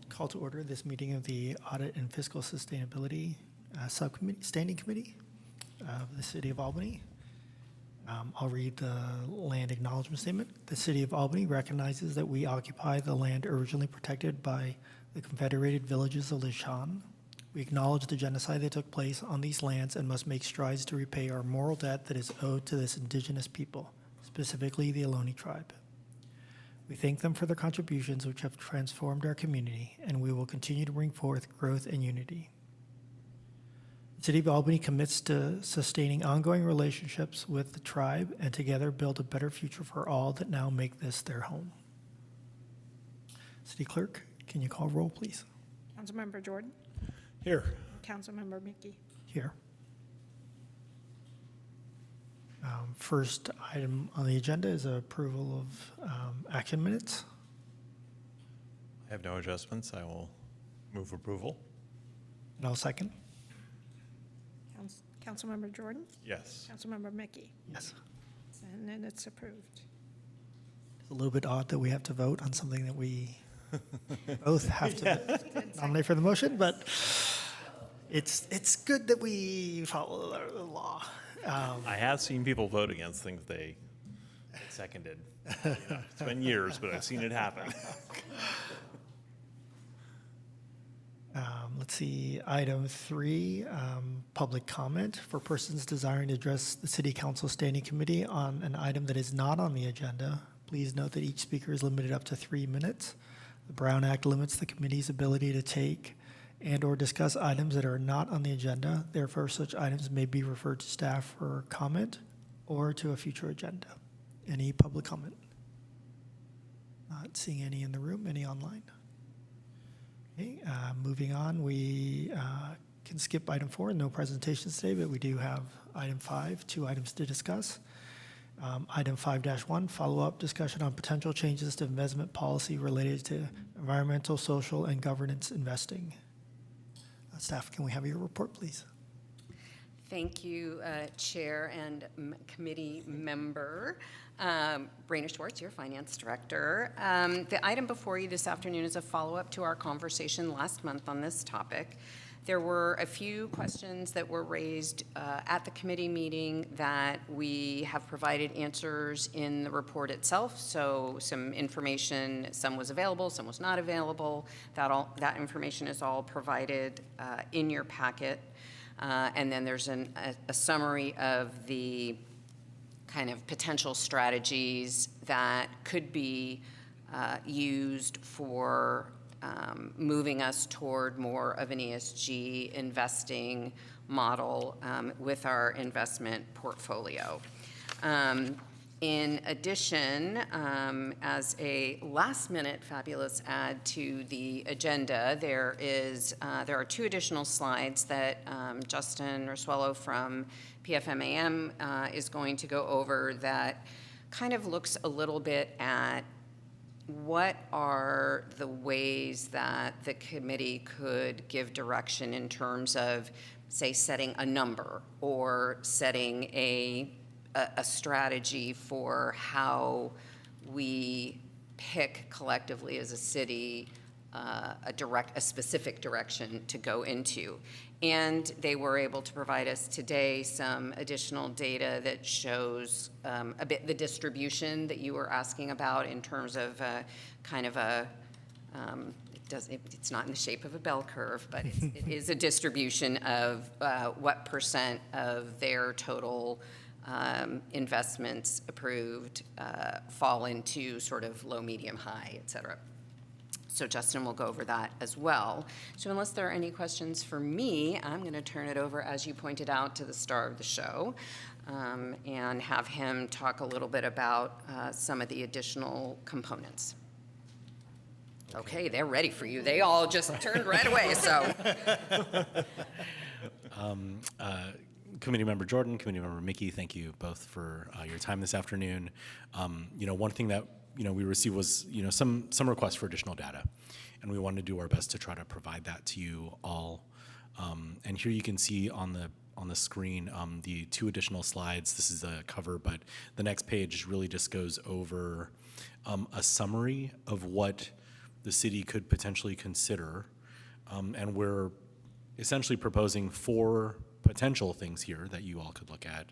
Call to order this meeting of the Audit and Fiscal Sustainability Standing Committee of the City of Albany. I'll read the land acknowledgement statement. The City of Albany recognizes that we occupy the land originally protected by the Confederated Villages of Lishan. We acknowledge the genocide that took place on these lands and must make strides to repay our moral debt that is owed to this indigenous people, specifically the Albany tribe. We thank them for their contributions which have transformed our community, and we will continue to bring forth growth and unity. The City of Albany commits to sustaining ongoing relationships with the tribe and together build a better future for all that now make this their home. City Clerk, can you call roll, please? Councilmember Jordan. Here. Councilmember Mickey. Here. First item on the agenda is approval of action minutes. I have no adjustments. I will move approval. And I'll second. Councilmember Jordan. Yes. Councilmember Mickey. Yes. And then it's approved. It's a little bit odd that we have to vote on something that we both have to nominate for the motion, but it's good that we follow the law. I have seen people vote against things they seconded. It's been years, but I've seen it happen. Let's see, item 3, public comment for persons desiring to address the City Council Standing Committee on an item that is not on the agenda. Please note that each speaker is limited up to 3 minutes. The Brown Act limits the committee's ability to take and or discuss items that are not on the agenda. Therefore, such items may be referred to staff for comment or to a future agenda. Any public comment? Not seeing any in the room, any online? Okay, moving on, we can skip item 4, no presentations today, but we do have item 5, 2 items to discuss. Item 5-1, follow-up discussion on potential changes to investment policy related to environmental, social, and governance investing. Staff, can we have your report, please? Thank you, Chair and committee member. Raina Schwartz, your Finance Director. The item before you this afternoon is a follow-up to our conversation last month on this topic. There were a few questions that were raised at the committee meeting that we have provided answers in the report itself. So some information, some was available, some was not available. That information is all provided in your packet. And then there's a summary of the kind of potential strategies that could be used for moving us toward more of an ESG investing model with our investment portfolio. In addition, as a last-minute fabulous add to the agenda, there are 2 additional slides that Justin Rasuelo from PFMAM is going to go over that kind of looks a little bit at what are the ways that the committee could give direction in terms of, say, setting a number or setting a strategy for how we pick collectively as a city a specific direction to go into. And they were able to provide us today some additional data that shows a bit the distribution that you were asking about in terms of kind of a, it's not in the shape of a bell curve, but it is a distribution of what % of their total investments approved fall into sort of low, medium, high, et cetera. So Justin will go over that as well. So unless there are any questions for me, I'm going to turn it over, as you pointed out, to the star of the show and have him talk a little bit about some of the additional components. Okay, they're ready for you. They all just turned right away, so. Committee Member Jordan, Committee Member Mickey, thank you both for your time this afternoon. One thing that we received was some requests for additional data, and we wanted to do our best to try to provide that to you all. And here you can see on the screen the 2 additional slides. This is a cover, but the next page really just goes over a summary of what the city could potentially consider, and we're essentially proposing 4 potential things here that you all could look at,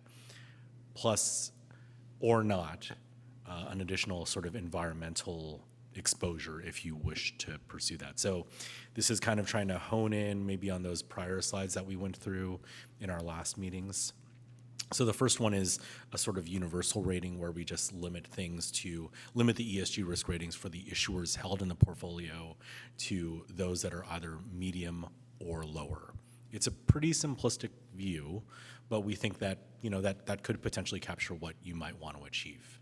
plus or not an additional sort of environmental exposure if you wish to pursue that. So this is kind of trying to hone in maybe on those prior slides that we went through in our last meetings. So the first one is a sort of universal rating where we just limit the ESG risk ratings for the issuers held in the portfolio to those that are either medium or lower. It's a pretty simplistic view, but we think that, that could potentially capture what you might want to achieve.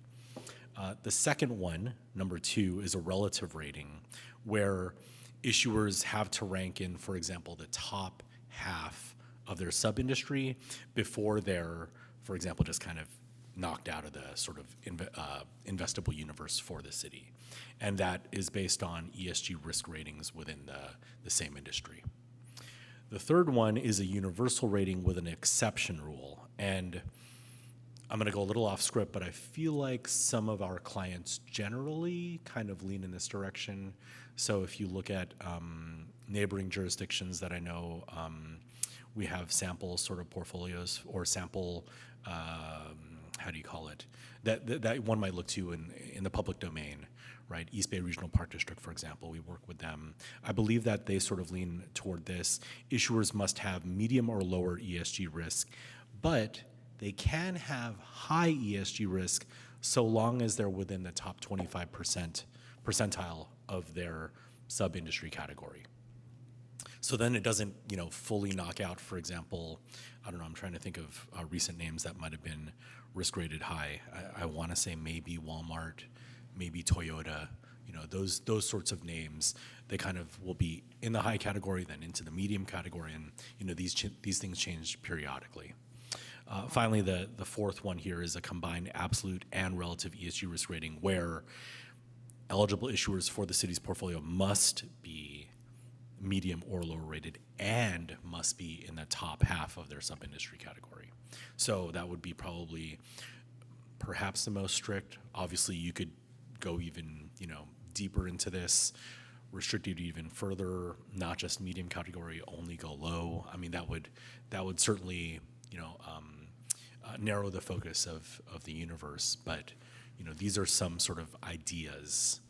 The second one, number 2, is a relative rating where issuers have to rank in, for example, the top half of their sub-industry before they're, for example, just kind of knocked out of the sort of investable universe for the city. And that is based on ESG risk ratings within the same industry. The third one is a universal rating with an exception rule. And I'm going to go a little off script, but I feel like some of our clients generally kind of lean in this direction. So if you look at neighboring jurisdictions that I know, we have sample sort of portfolios or sample, how do you call it, that one might look to in the public domain, right? East Bay Regional Park District, for example, we work with them. I believe that they sort of lean toward this. Issuers must have medium or lower ESG risk, but they can have high ESG risk so long as they're within the top 25% percentile of their sub-industry category. So then it doesn't, fully knock out, for example, I don't know, I'm trying to think of recent names that might have been risk rated high. I want to say maybe Walmart, maybe Toyota, those sorts of names, they kind of will be in the high category, then into the medium category, and these things change periodically. Finally, the fourth one here is a combined absolute and relative ESG risk rating where eligible issuers for the city's portfolio must be medium or lower rated and must be in the top half of their sub-industry category. So that would be probably perhaps the most strict. Obviously, you could go even, deeper into this, restrict it even further, not just medium category, only go low. I mean, that would certainly, narrow the focus of the universe, but these are some sort of ideas.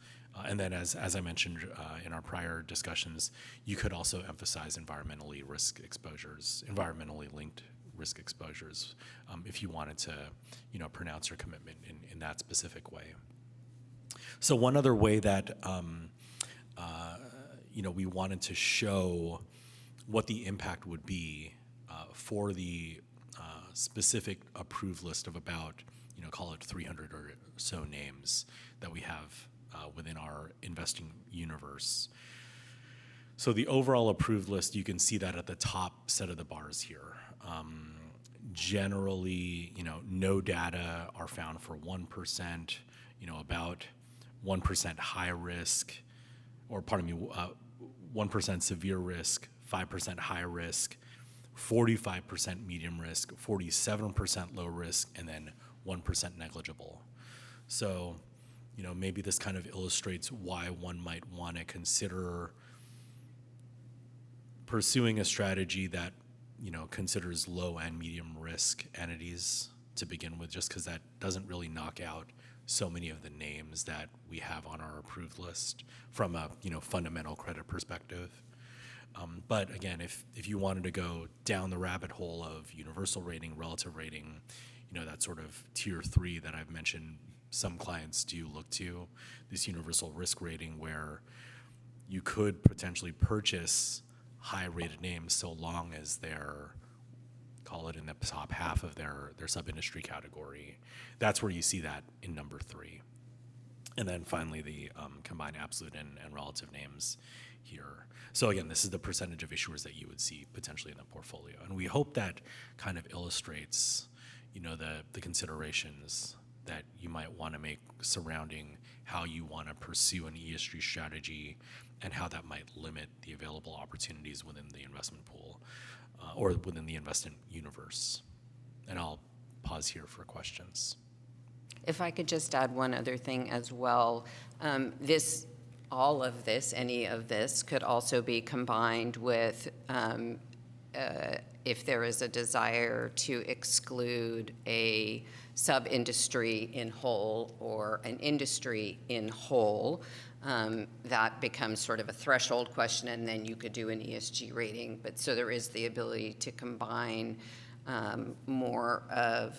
And then as I mentioned in our prior discussions, you could also emphasize environmentally linked risk exposures if you wanted to pronounce your commitment in that specific way. So one other way that we wanted to show what the impact would be for the specific approved list of about, call it 300 or so names that we have within our investing universe. So the overall approved list, you can see that at the top set of the bars here. Generally, no data are found for 1%, about 1% high risk, or 1% severe risk, 5% high risk, 45% medium risk, 47% low risk, and then 1% negligible. So, maybe this kind of illustrates why one might want to consider pursuing a strategy that, considers low and medium risk entities to begin with, just because that doesn't really knock out so many of the names that we have on our approved list from a, fundamental credit perspective. But again, if you wanted to go down the rabbit hole of universal rating, relative rating, that sort of tier 3 that I've mentioned, some clients do look to, this universal risk rating where you could potentially purchase high rated names so long as they're, call it in the top half of their sub-industry category. That's where you see that in number 3. And then finally, the combined absolute and relative names here. So again, this is the percentage of issuers that you would see potentially in the portfolio. And we hope that kind of illustrates, the considerations that you might want to make surrounding how you want to pursue an ESG strategy and how that might limit the available opportunities within the investment pool or within the investment universe. And I'll pause here for questions. If I could just add one other thing as well. This all of this, any of this, could also be combined with if there is a desire to exclude a sub-industry in whole or an industry in whole, that becomes sort of a threshold question, and then you could do an ESG rating. But so there is the ability to combine more of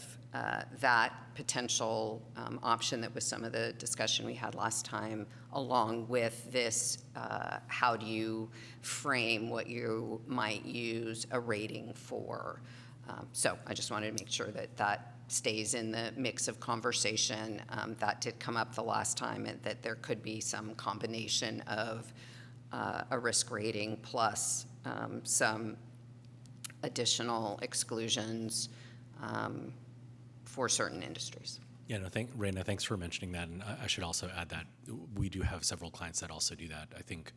that potential option that was some of the discussion we had last time, along with this, how do you frame what you might use a rating for? So I just wanted to make sure that that stays in the mix of conversation. That did come up the last time, and that there could be some combination of a risk rating plus some additional exclusions for certain industries. Yeah, no, Raina, thanks for mentioning that. And I should also add that we do have several clients that also do that. I think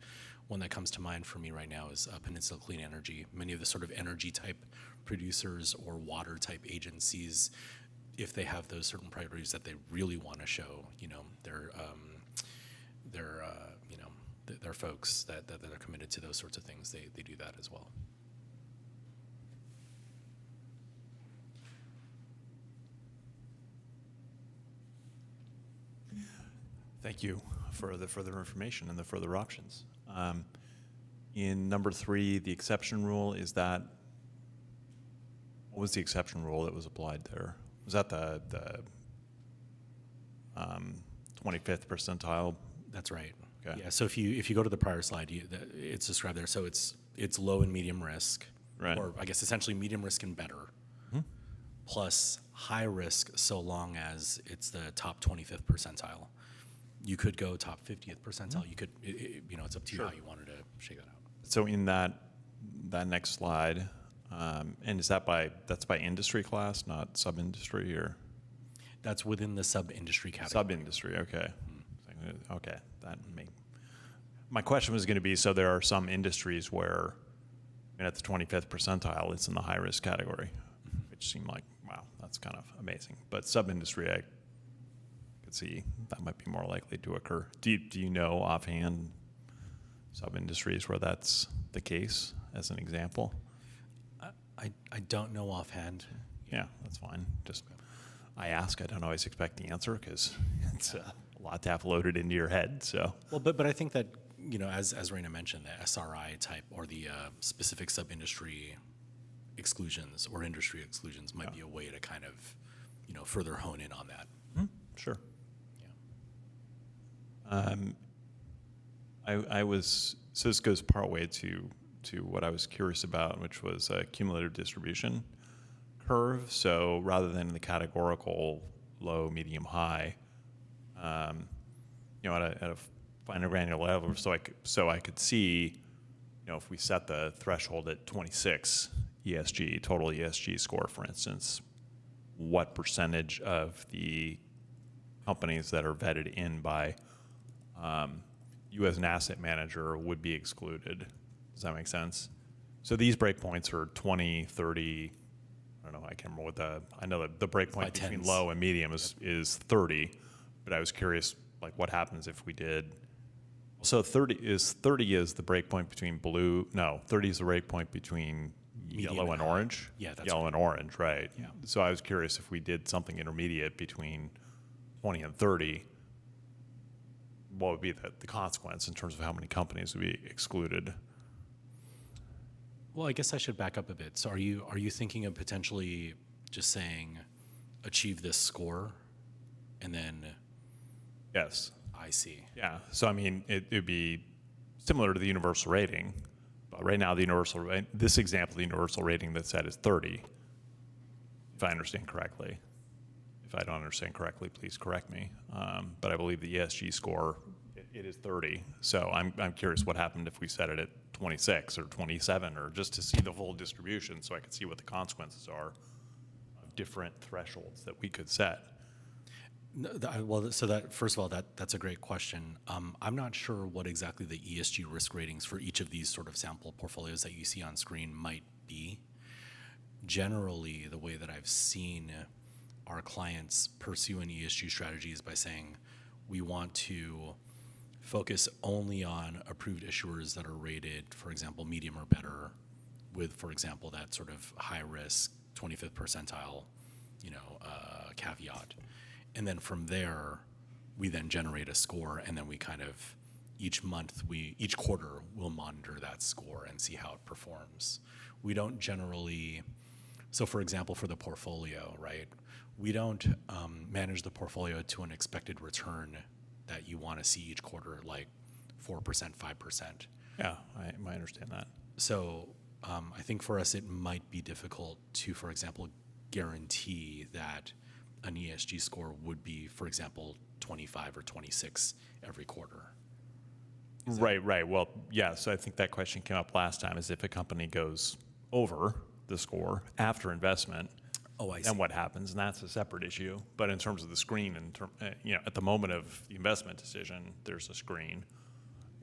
one that comes to mind for me right now is Peninsula Clean Energy. Many of the sort of energy type producers or water type agencies, if they have those certain priorities that they really want to show, their folks that are committed to those sorts of things, they do that as well. Thank you for the further information and the further options. In number 3, the exception rule, what was the exception rule that was applied there? Was that the 25th percentile? That's right. Okay. Yeah. So if you go to the prior slide, it's described there. So it's low and medium risk, Right. or I guess essentially medium risk and better, plus high risk so long as it's the top 25th percentile. You could go top 50th percentile. You could, it's up to you how you wanted to shake that out. So in that next slide, and that's by industry class, not sub-industry, or? That's within the sub-industry category. Sub-industry, okay. Okay, my question was going to be, so there are some industries where, at the 25th percentile, it's in the high-risk category, which seemed like, wow, that's kind of amazing. But sub-industry, I could see that might be more likely to occur. Do you know offhand sub-industries where that's the case, as an example? I don't know offhand. Yeah, that's fine. Just I ask. I don't always expect the answer because it's a lot to have loaded into your head. So Well, but I think that as Raina mentioned, the SRI type or the specific sub-industry exclusions or industry exclusions might be a way to kind of further hone in on that. Sure. Yeah. So this goes partway to what I was curious about, which was a cumulative distribution curve. So rather than the categorical low, medium, high, at a finer granular level, so I could see, if we set the threshold at 26 ESG, total ESG score, for instance, what percentage of the companies that are vetted in by you as an asset manager would be excluded. Does that make sense? So these breakpoints are 20, 30, I don't know, I can't remember I know that the breakpoint between tens. low and medium is 30, but I was curious, what happens if we did, so 30 is the breakpoint between 30 is the breakpoint between Medium yellow and high. orange? Yeah, that's Yellow and orange, right. Yeah. So I was curious if we did something intermediate between 20 and 30, what would be the consequence in terms of how many companies would be excluded? Well, I guess I should back up a bit. So are you thinking of potentially just saying achieve this score and then Yes. I see. Yeah. So, it would be similar to the universal rating. But right now, this example, the universal rating that's set is 30, if I understand correctly. If I don't understand correctly, please correct me. But I believe the ESG score, it is 30. So I'm curious what happened if we set it at 26 or 27, or just to see the full distribution so I could see what the consequences are of different thresholds that we could set. No, so that first of all, that's a great question. I'm not sure what exactly the ESG risk ratings for each of these sort of sample portfolios that you see on screen might be. Generally, the way that I've seen our clients pursue an ESG strategy is by saying we want to focus only on approved issuers that are rated, for example, medium or better, with, for example, that sort of high risk 25th percentile, caveat. And then from there, we then generate a score, and then we kind of, each quarter, we'll monitor that score and see how it performs. We don't generally, so for example, for the portfolio, right, we don't manage the portfolio to an expected return that you want to see each quarter, like 4%, 5%. Yeah, I understand that. So I think for us, it might be difficult to, for example, guarantee that an ESG score would be, for example, 25 or 26 every quarter. Right. Well, yeah, so I think that question came up last time, is if a company goes over the score after investment, Oh, I see. then what happens? And that's a separate issue. But in terms of the screen, at the moment of the investment decision, there's a screen.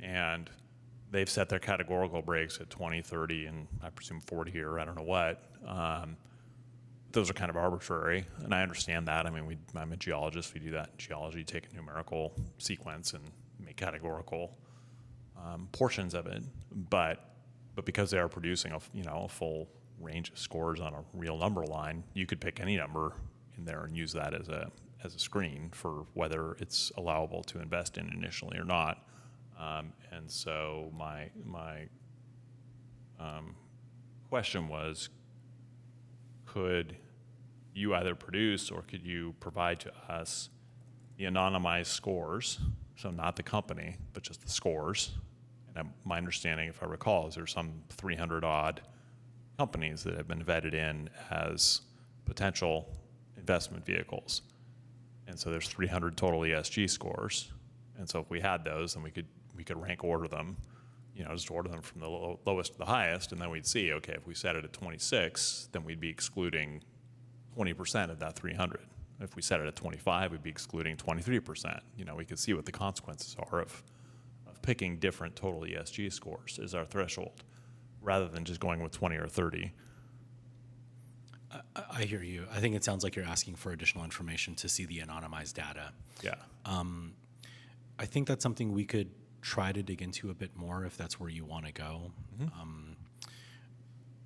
And they've set their categorical breaks at 20, 30, and I presume 40 or I don't know what. Those are kind of arbitrary, and I understand that. I mean, I'm a geologist. We do that in geology, take a numerical sequence and make categorical portions of it. But because they are producing a full range of scores on a real number line, you could pick any number in there and use that as a screen for whether it's allowable to invest in initially or not. And so my question was, could you either produce or could you provide to us the anonymized scores, so not the company, but just the scores? And my understanding, if I recall, is there's some 300 odd companies that have been vetted in as potential investment vehicles. And so there's 300 total ESG scores. And so if we had those, then we could rank order them, just order them from the lowest to the highest, and then we'd see, okay, if we set it at 26, then we'd be excluding 20% of that 300. If we set it at 25, we'd be excluding 23%. We could see what the consequences are of picking different total ESG scores as our threshold, rather than just going with 20 or 30. I hear you. I think it sounds like you're asking for additional information to see the anonymized data. Yeah. I think that's something we could try to dig into a bit more if that's where you want to go. Mm-hmm.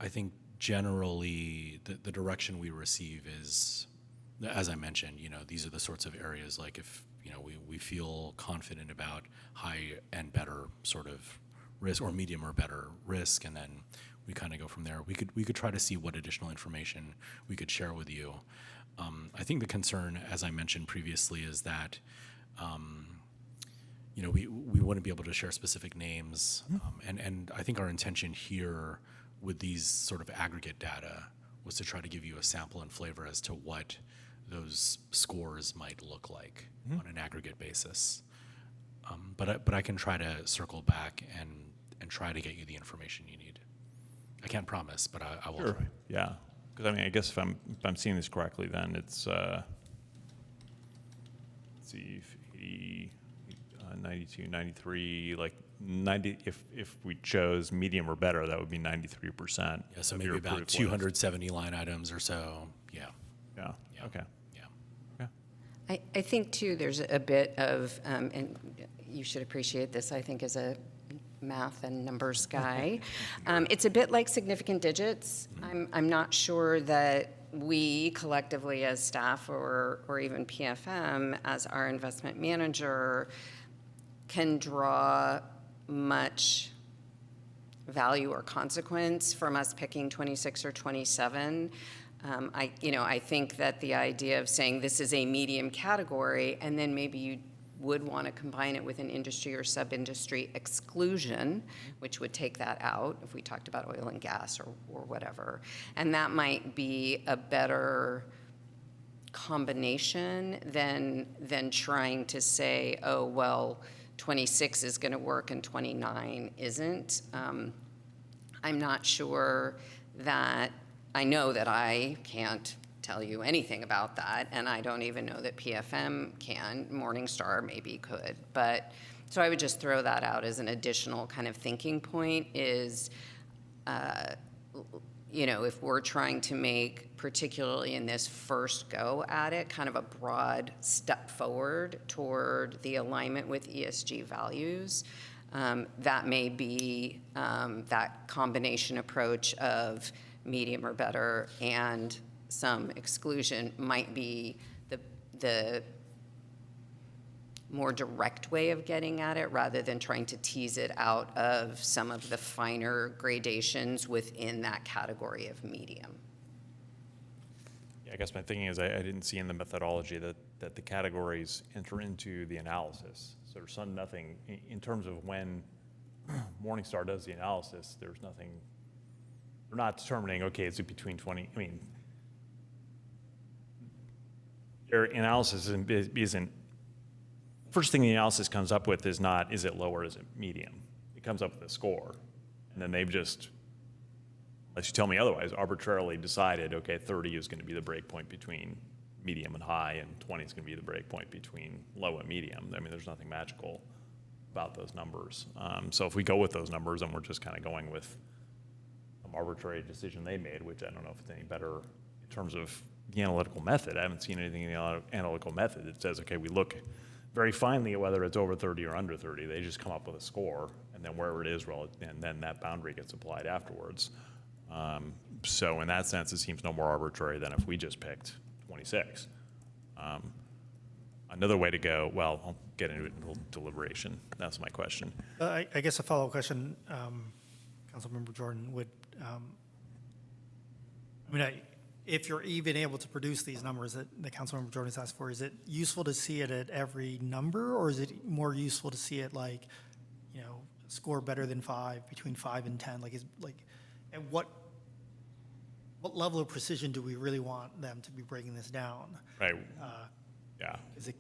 I think generally the direction we receive is, as I mentioned, these are the sorts of areas like if, we feel confident about high and better sort of risk or medium or better risk, and then we kind of go from there. We could try to see what additional information we could share with you. I think the concern, as I mentioned previously, is that we wouldn't be able to share specific names, and I think our intention here with these sort of aggregate data was to try to give you a sample and flavor as to what those scores might look like on an aggregate basis. But I can try to circle back and try to get you the information you need. I can't promise, but I will try. Yeah, because I guess if I'm seeing this correctly, then it's let's see, 80, 92, 93, like 90. If we chose medium or better, that would be 93%. Yeah, so maybe about 270 line items or so. Yeah. Yeah. Okay. Yeah. Okay. I think, too, there's a bit of, and you should appreciate this, I think, as a math and numbers guy. It's a bit like significant digits. I'm not sure that we collectively as staff or even PFM as our investment manager can draw much value or consequence from us picking 26 or 27. I think that the idea of saying this is a medium category, and then maybe you would want to combine it with an industry or sub-industry exclusion, which would take that out if we talked about oil and gas or whatever. And that might be a better combination than trying to say, oh, well, 26 is going to work and 29 isn't. I'm not sure that, I know that I can't tell you anything about that, and I don't even know that PFM can. Morningstar maybe could, but so I would just throw that out as an additional kind of thinking point is, you know, if we're trying to make, particularly in this first go at it, kind of a broad step forward toward the alignment with ESG values, that may be that combination approach of medium or better and some exclusion might be the more direct way of getting at it rather than trying to tease it out of some of the finer gradations within that category of medium. Yeah, I guess my thinking is I didn't see in the methodology that the categories enter into the analysis. So there's nothing, in terms of when Morningstar does the analysis, there's nothing, they're not determining, okay, is it between 20, I mean, their analysis isn't, first thing the analysis comes up with is not, is it low or is it medium? It comes up with a score. And then they've just, unless you tell me otherwise, arbitrarily decided, okay, 30 is going to be the break point between medium and high, and 20 is going to be the break point between low and medium. I mean, there's nothing magical about those numbers. So if we go with those numbers and we're just kind of going with some arbitrary decision they made, which I don't know if it's any better in terms of the analytical method. I haven't seen anything in the analytical method that says, okay, we look very finely at whether it's over 30 or under 30. They just come up with a score, and then wherever it is, and then that boundary gets applied afterwards. So in that sense, it seems no more arbitrary than if we just picked 26. Another way to go, well, I'll get into it in a little deliberation. That's my question. I guess a follow-up question, Councilmember Jordan, would, if you're even able to produce these numbers that the Councilmember Jordan's asked for, is it useful to see it at every number, or is it more useful to see it like, score better than 5, between 5 and 10? At what level of precision do we really want them to be breaking this down? Right. Yeah. Is it,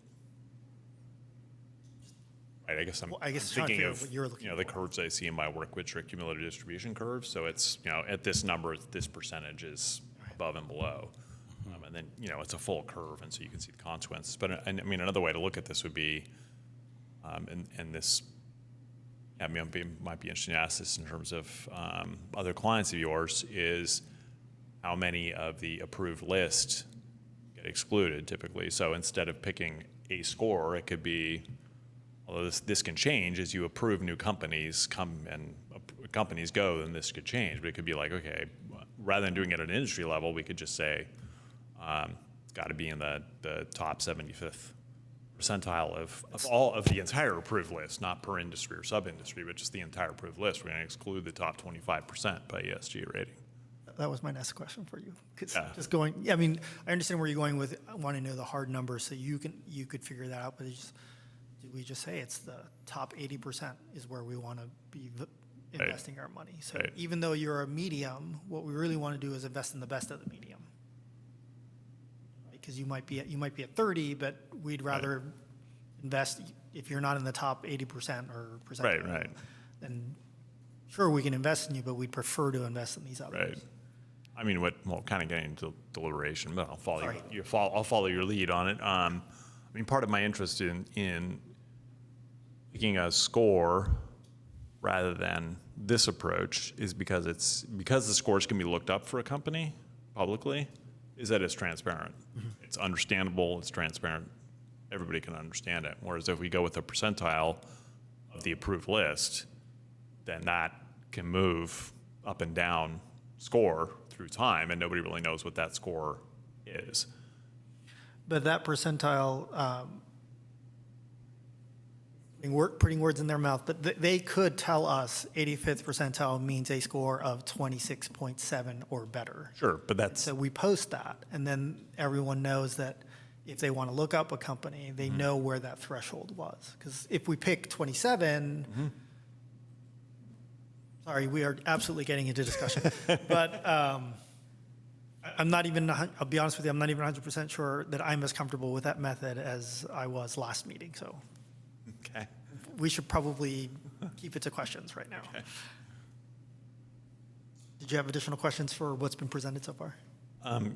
Right. I guess I'm trying to thinking figure out of what you're looking the for. curves I see in my work, which are cumulative distribution curves. So it's at this number, this percentage is above and below, and then it's a full curve, and so you can see the consequences. But I mean, another way to look at this would be, and this, I mean, might be interesting to ask this in terms of other clients of yours, is how many of the approved list get excluded typically. So instead of picking a score, it could be, although this can change as you approve new companies companies go, then this could change. But it could be like, okay, rather than doing it at an industry level, we could just say it's got to be in the top 75th percentile of all of the entire approved list, not per industry or sub-industry, but just the entire approved list. We're going to exclude the top 25% by ESG rating. that was my next question for you. 'Cause Yeah. just going, I mean, I understand where you're going with wanting to know the hard numbers, so you could figure that out, but did we just say it's the top 80% is where we want to be investing our money? So Right. even though you're a medium, what we really want to do is invest in the best of the medium. Because you might be at 30, but we'd rather invest, if you're not in the top 80% or percent. Right. Then sure, we can invest in you, but we'd prefer to invest in these others. Right. I mean, kind of getting into deliberation, but I'll follow Sorry. I'll follow your lead on it. I mean, part of my interest in picking a score rather than this approach is because the scores can be looked up for a company publicly, is that it's transparent. Mm-hmm. It's understandable, it's transparent, everybody can understand it. Whereas if we go with a percentile of the approved list, then that can move up and down score through time, and nobody really knows what that score is. But that percentile, putting words in their mouth, but they could tell us 85th percentile means a score of 26.7 or better. Sure, but that's So we post that, and then everyone knows that if they want to look up a company, they know where that threshold was. Because if we pick 27, sorry, we are absolutely getting into discussion. But I'm not even, I'll be honest with you, I'm not even 100% sure that I'm as comfortable with that method as I was last meeting. So okay. we should probably keep it to questions right now. Okay. Did you have additional questions for what's been presented so far?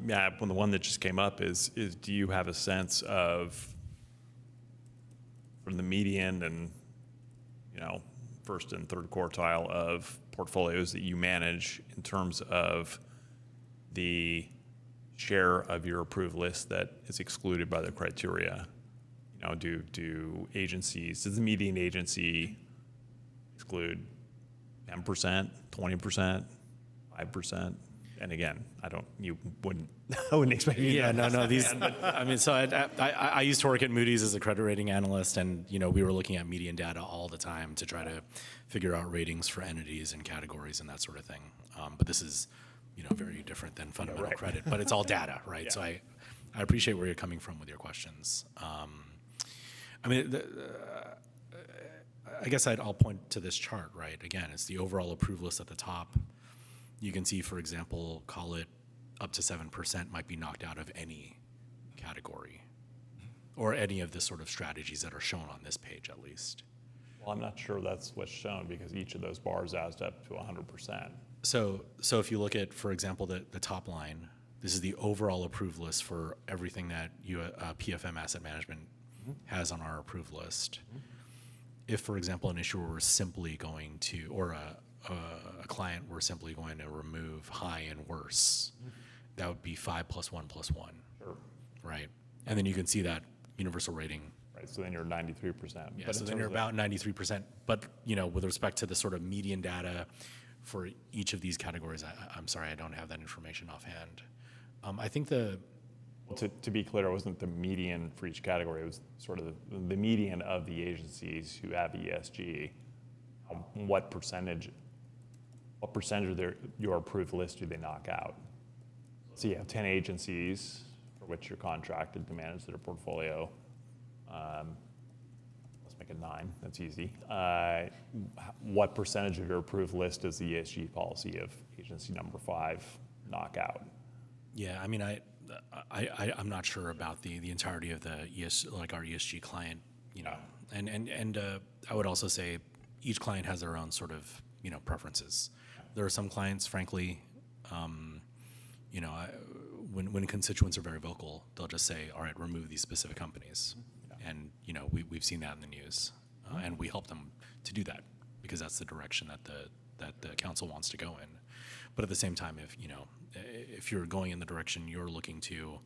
Yeah, the one that just came up is do you have a sense of, from the median and first and third quartile of portfolios that you manage, in terms of the share of your approved list that is excluded by the criteria. You know, do agencies, does the median agency exclude 10%, 20%, 5%? And again, you wouldn't, I wouldn't expect you to. Yeah, no, these, I mean, so I used to work at Moody's as a credit rating analyst, and, you know, we were looking at median data all the time to try to figure out ratings for entities and categories and that sort of thing. But this is, you know, very different than fundamental credit, but it's all data, right? Yeah. So I appreciate where you're coming from with your questions. I mean, I guess I'll point to this chart, right? Again, it's the overall approved list at the top. You can see, for example, call it up to 7% might be knocked out of any category or any of the sort of strategies that are shown on this page, at least. Well, I'm not sure that's what's shown because each of those bars adds up to 100%. So if you look at, for example, the top line, this is the overall approved list for everything that PFM Asset Management has on our approved list. If, for example, an issuer were simply going to, or a client were simply going to remove high and worse, that would be 5 + 1 + 1. Sure. Right? And then you can see that universal rating. Right, so then you're 93%. Yeah, But so in then you're terms of- about 93%. But, you know, with respect to the sort of median data for each of these categories, I'm sorry, I don't have that information offhand. I think Well, to be clear, it wasn't the median for each category. It was sort of the median of the agencies who have ESG. What percentage of your approved list do they knock out? So you have 10 agencies for which you're contracted to manage their portfolio. Let's make it 9. That's easy. What percentage of your approved list does the ESG policy of agency number 5 knock out? yeah, I mean, I'm not sure about the entirety of the our ESG client, you know, and I would also say each client has their own sort of, you know, preferences. There are some clients, frankly, you know, when constituents are very vocal, they'll just say, all right, remove these specific companies. And, you know, we've seen that in the news, and we help them to do that because that's the direction that the council wants to go in. But at the same time, if you're going in the direction you're looking to,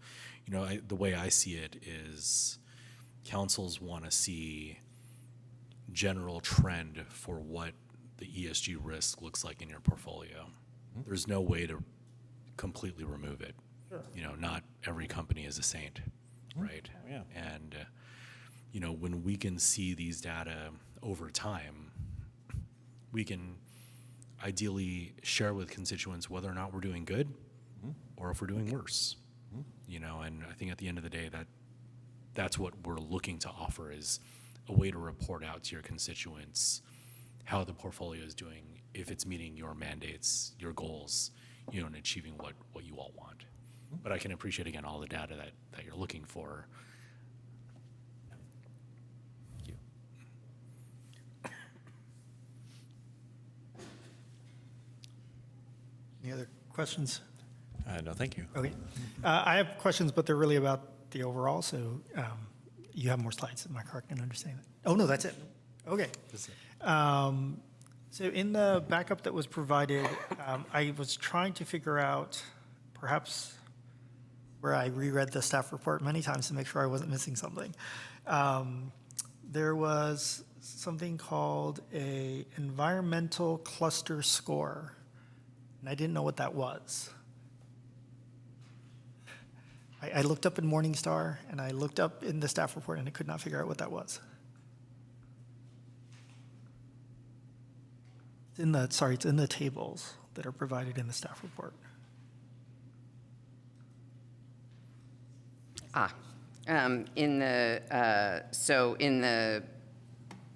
you know, the way I see it is councils want to see general trend for what the ESG risk looks like in your portfolio. There's no way to completely remove it. Sure. You know, not every company is a saint, right? Oh, yeah. And, you know, when we can see these data over time, we can ideally share with constituents whether or not we're doing good or if we're doing worse. You know, and I think at the end of the day, that's what we're looking to offer is a way to report out to your constituents how the portfolio is doing, if it's meeting your mandates, your goals, you know, and achieving what you all want. But I can appreciate, again, all the data that you're looking for. Thank you. Any other questions? No, thank you. Okay. I have questions, but they're really about the overall, so you have more slides. Am I correct in understanding that? Oh, no, that's it. Okay. So in the backup that was provided, I was trying to figure out perhaps where I reread the staff report many times to make sure I wasn't missing something. There was something called a environmental cluster score, and I didn't know what that was. I looked up in Morningstar, and I looked up in the staff report, and I could not figure out what that was. It's in the tables that are provided in the staff report. In the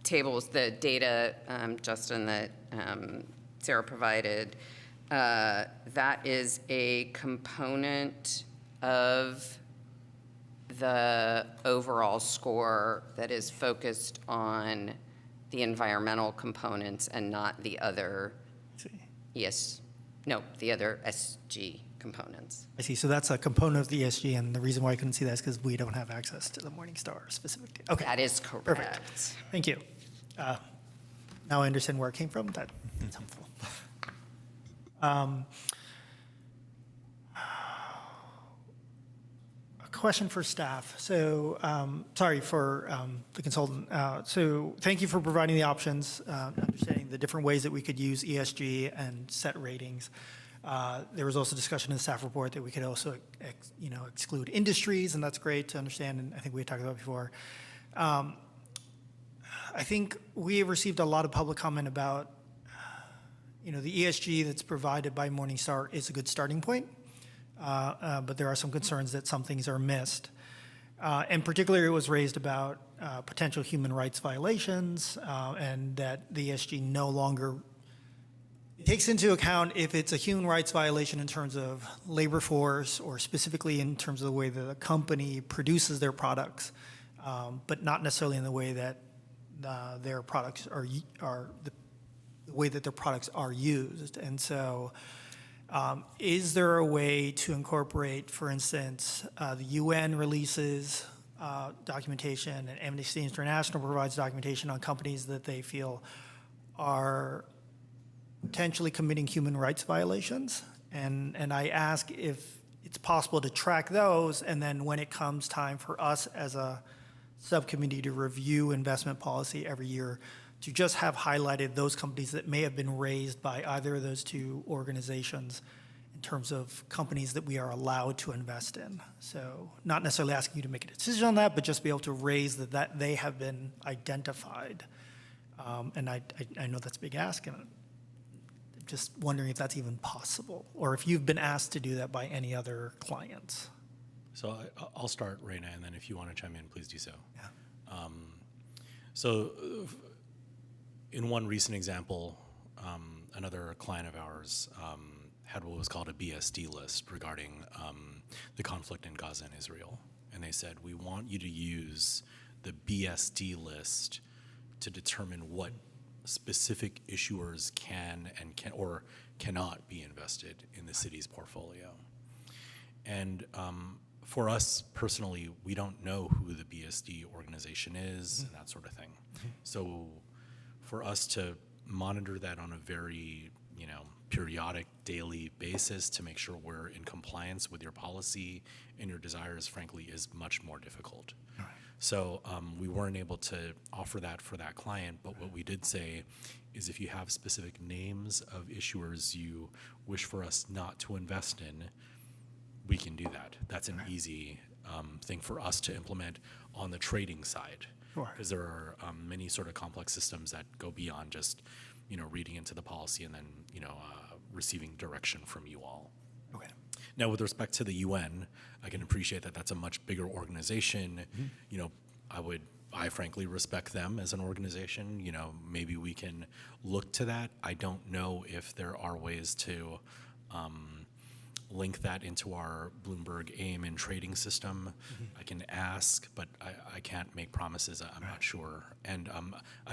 tables, the data, Justin, that Sarah provided, that is a component of the overall score that is focused on the environmental components and not the other the other SG components. I see. So that's a component of the ESG, and the reason why I couldn't see that is because we don't have access to the Morningstar specific data. Okay. That is correct. Perfect. Thank you. Now I understand where it came from. That's helpful. question for staff. So, sorry for the consultant. So thank you for providing the options, understanding the different ways that we could use ESG and set ratings. There was also discussion in the staff report that we could also, exclude industries, and that's great to understand, and I think we had talked about before. I think we have received a lot of public comment about, the ESG that's provided by Morningstar is a good starting point, but there are some concerns that some things are missed. And particularly it was raised about potential human rights violations and that the ESG no longer takes into account if it's a human rights violation in terms of labor force or specifically in terms of the way that a company produces their products, but not necessarily in the way that their products are the way that their products are used. And so is there a way to incorporate, for instance, the UN releases documentation and Amnesty International provides documentation on companies that they feel are potentially committing human rights violations? And I ask if it's possible to track those, and then when it comes time for us as a subcommittee to review investment policy every year, to just have highlighted those companies that may have been raised by either of those two organizations in terms of companies that we are allowed to invest in. So not necessarily asking you to make a decision on that, but just be able to raise that they have been identified. And I know that's a big ask, and I'm just wondering if that's even possible, or if you've been asked to do that by any other clients. So I'll start, Raina, and then if you want to chime in, please do so. Yeah. So in one recent example, another client of ours had what was called a BSD list regarding the conflict in Gaza and Israel. And they said, we want you to use the BSD list to determine what specific issuers can or cannot be invested in the city's portfolio. And for us personally, we don't know who the BSD organization is and that sort of thing. So for us to monitor that on a very, periodic daily basis to make sure we're in compliance with your policy and your desires, frankly, is much more difficult. Right. So we weren't able to offer that for that client, but what we did say is if you have specific names of issuers you wish for us not to invest in, we can do that. That's an easy thing for us to implement on the trading side. Because there are many sort of complex systems that go beyond just, reading into the policy and then, receiving direction from you all. Okay. Now, with respect to the UN, I can appreciate that that's a much bigger organization. I frankly respect them as an organization. Maybe we can look to that. I don't know if there are ways to link that into our Bloomberg AIM and trading system. I can ask, but I can't make promises. I'm not sure. And I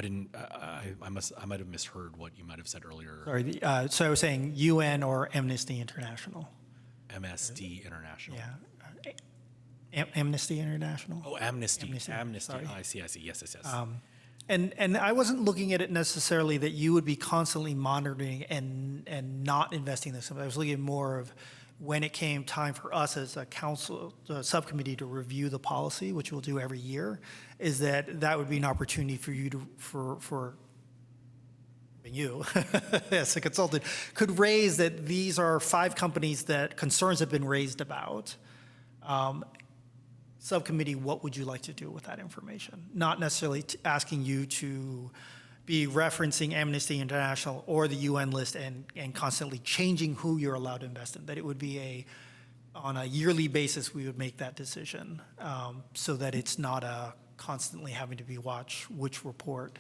might have misheard what you might have said earlier. Sorry, so I was saying UN or Amnesty International. MSD International. Yeah. Amnesty International? Oh, Amnesty. Sorry. I see. Yes. And I wasn't looking at it necessarily that you would be constantly monitoring and not investing in this. I was looking at more of when it came time for us as a council subcommittee to review the policy, which we'll do every year, is that would be an opportunity for you for you as a consultant could raise that these are 5 companies that concerns have been raised about. Subcommittee, what would you like to do with that information? Not necessarily asking you to be referencing Amnesty International or the UN list and constantly changing who you're allowed to invest in. That it would be on a yearly basis, we would make that decision so that it's not constantly having to be watched which report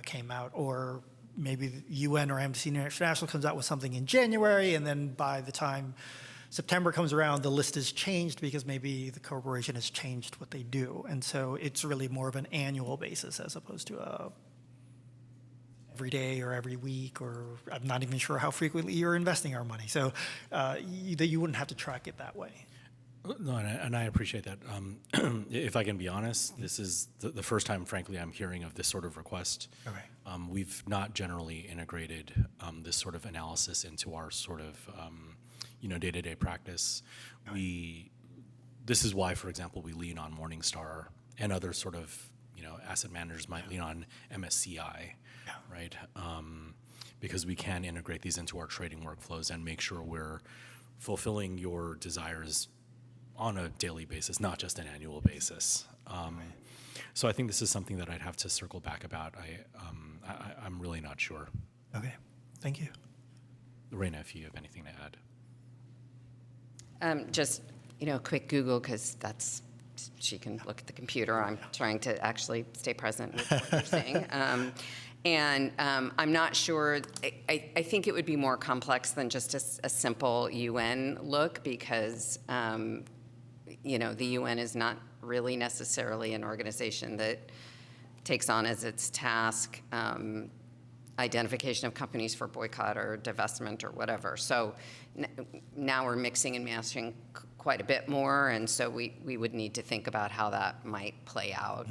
came out, or maybe the UN or Amnesty International comes out with something in January, and then by the time September comes around, the list is changed because maybe the corporation has changed what they do. And so it's really more of an annual basis as opposed to every day or every week, or I'm not even sure how frequently you're investing our money. So that you wouldn't have to track it that way. No, and I appreciate that. If I can be honest, this is the first time, frankly, I'm hearing of this sort of request. Okay. We've not generally integrated this sort of analysis into our sort of day-to-day practice. this is why, for example, we lean on Morningstar, and other sort of, asset managers might lean on MSCI, right? Because we can integrate these into our trading workflows and make sure we're fulfilling your desires on a daily basis, not just an annual basis. So I think this is something that I'd have to circle back about. I'm really not sure. Okay, thank you. Lorena, if you have anything to add. Just, quick Google, because she can look at the computer. I'm trying to actually stay present with what you're saying. I'm not sure, I think it would be more complex than just a simple UN look, because, the UN is not really necessarily an organization that takes on as its task identification of companies for boycott or divestment or whatever. So now we're mixing and matching quite a bit more, and so we would need to think about how that might play out.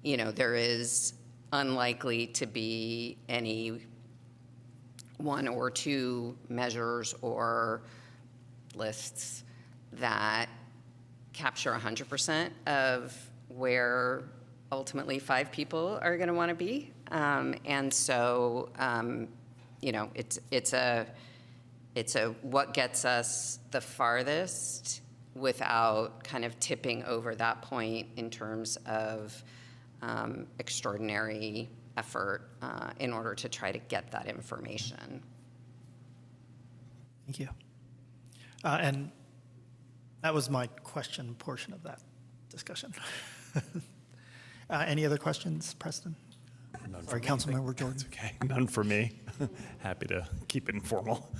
There is unlikely to be any one or two measures or lists that capture 100% of where ultimately 5 people are going to want to be. And so, it's a what gets us the farthest without kind of tipping over that point in terms of extraordinary effort in order to try to get that information. Thank you. And that was my question portion of that discussion. Any other questions, Preston? None for Sorry, me. Councilmember Jordan. That's okay. None for me. Happy to keep it informal.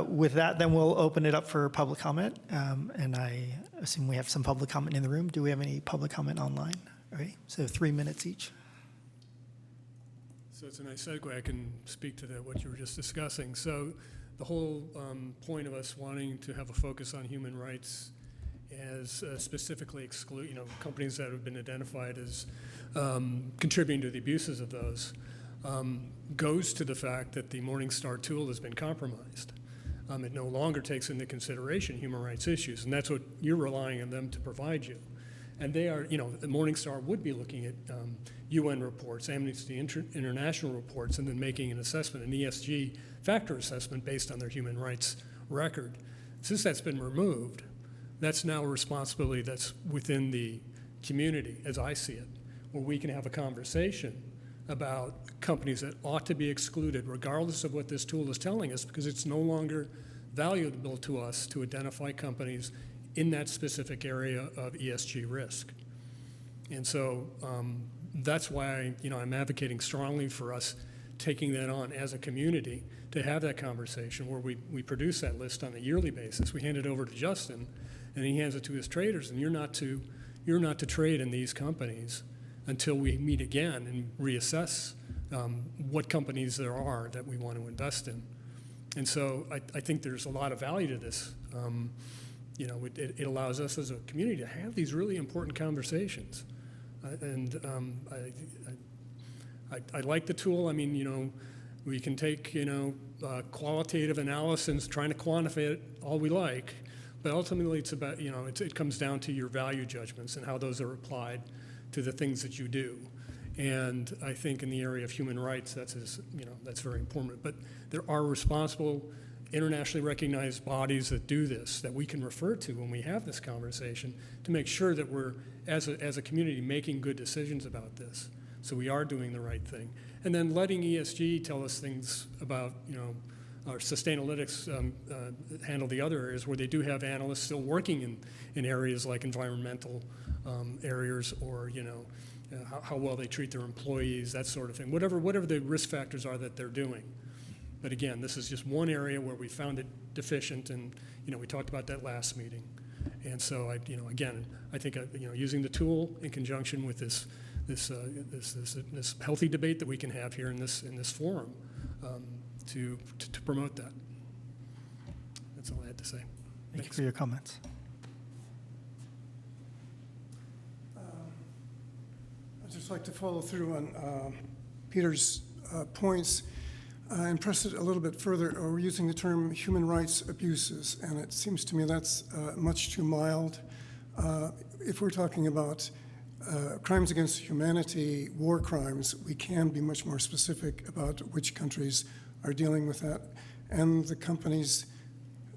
With that, then we'll open it up for public comment. And I assume we have some public comment in the room. Do we have any public comment online? All right, so 3 minutes each. So it's a nice segue. I can speak to what you were just discussing. So the whole point of us wanting to have a focus on human rights as specifically exclude, companies that have been identified as contributing to the abuses of those, goes to the fact that the Morningstar tool has been compromised. It no longer takes into consideration human rights issues, and that's what you're relying on them to provide you. And they are, Morningstar would be looking at UN reports, Amnesty International reports, and then making an assessment, an ESG factor assessment based on their human rights record. Since that's been removed, that's now a responsibility that's within the community, as I see it, where we can have a conversation about companies that ought to be excluded, regardless of what this tool is telling us, because it's no longer valuable to us to identify companies in that specific area of ESG risk. And so that's why I'm advocating strongly for us taking that on as a community to have that conversation where we produce that list on a yearly basis. We hand it over to Justin, and he hands it to his traders, and you're not to trade in these companies until we meet again and reassess what companies there are that we want to invest in. And so I think there's a lot of value to this. It allows us as a community to have these really important conversations. I like the tool. I mean, we can take, qualitative analysis, trying to quantify it all we like, but ultimately it's about, it comes down to your value judgments and how those are applied to the things that you do. And I think in the area of human rights, that's very important. But there are responsible, internationally recognized bodies that do this, that we can refer to when we have this conversation to make sure that we're, as a community, making good decisions about this. So we are doing the right thing. And then letting ESG tell us things about, our Sustainalytics handle the other areas where they do have analysts still working in areas like environmental areas or, how well they treat their employees, that sort of thing, whatever the risk factors are that they're doing. But again, this is just one area where we found it deficient, and we talked about that last meeting. And so again, I think using the tool in conjunction with this healthy debate that we can have here in this forum to promote that. That's all I had to say. Thank you for your comments. I'd just like to follow through on Peter's points. and press it a little bit further, we're using the term human rights abuses, and it seems to me that's much too mild. If we're talking about crimes against humanity, war crimes, we can be much more specific about which countries are dealing with that, and the companies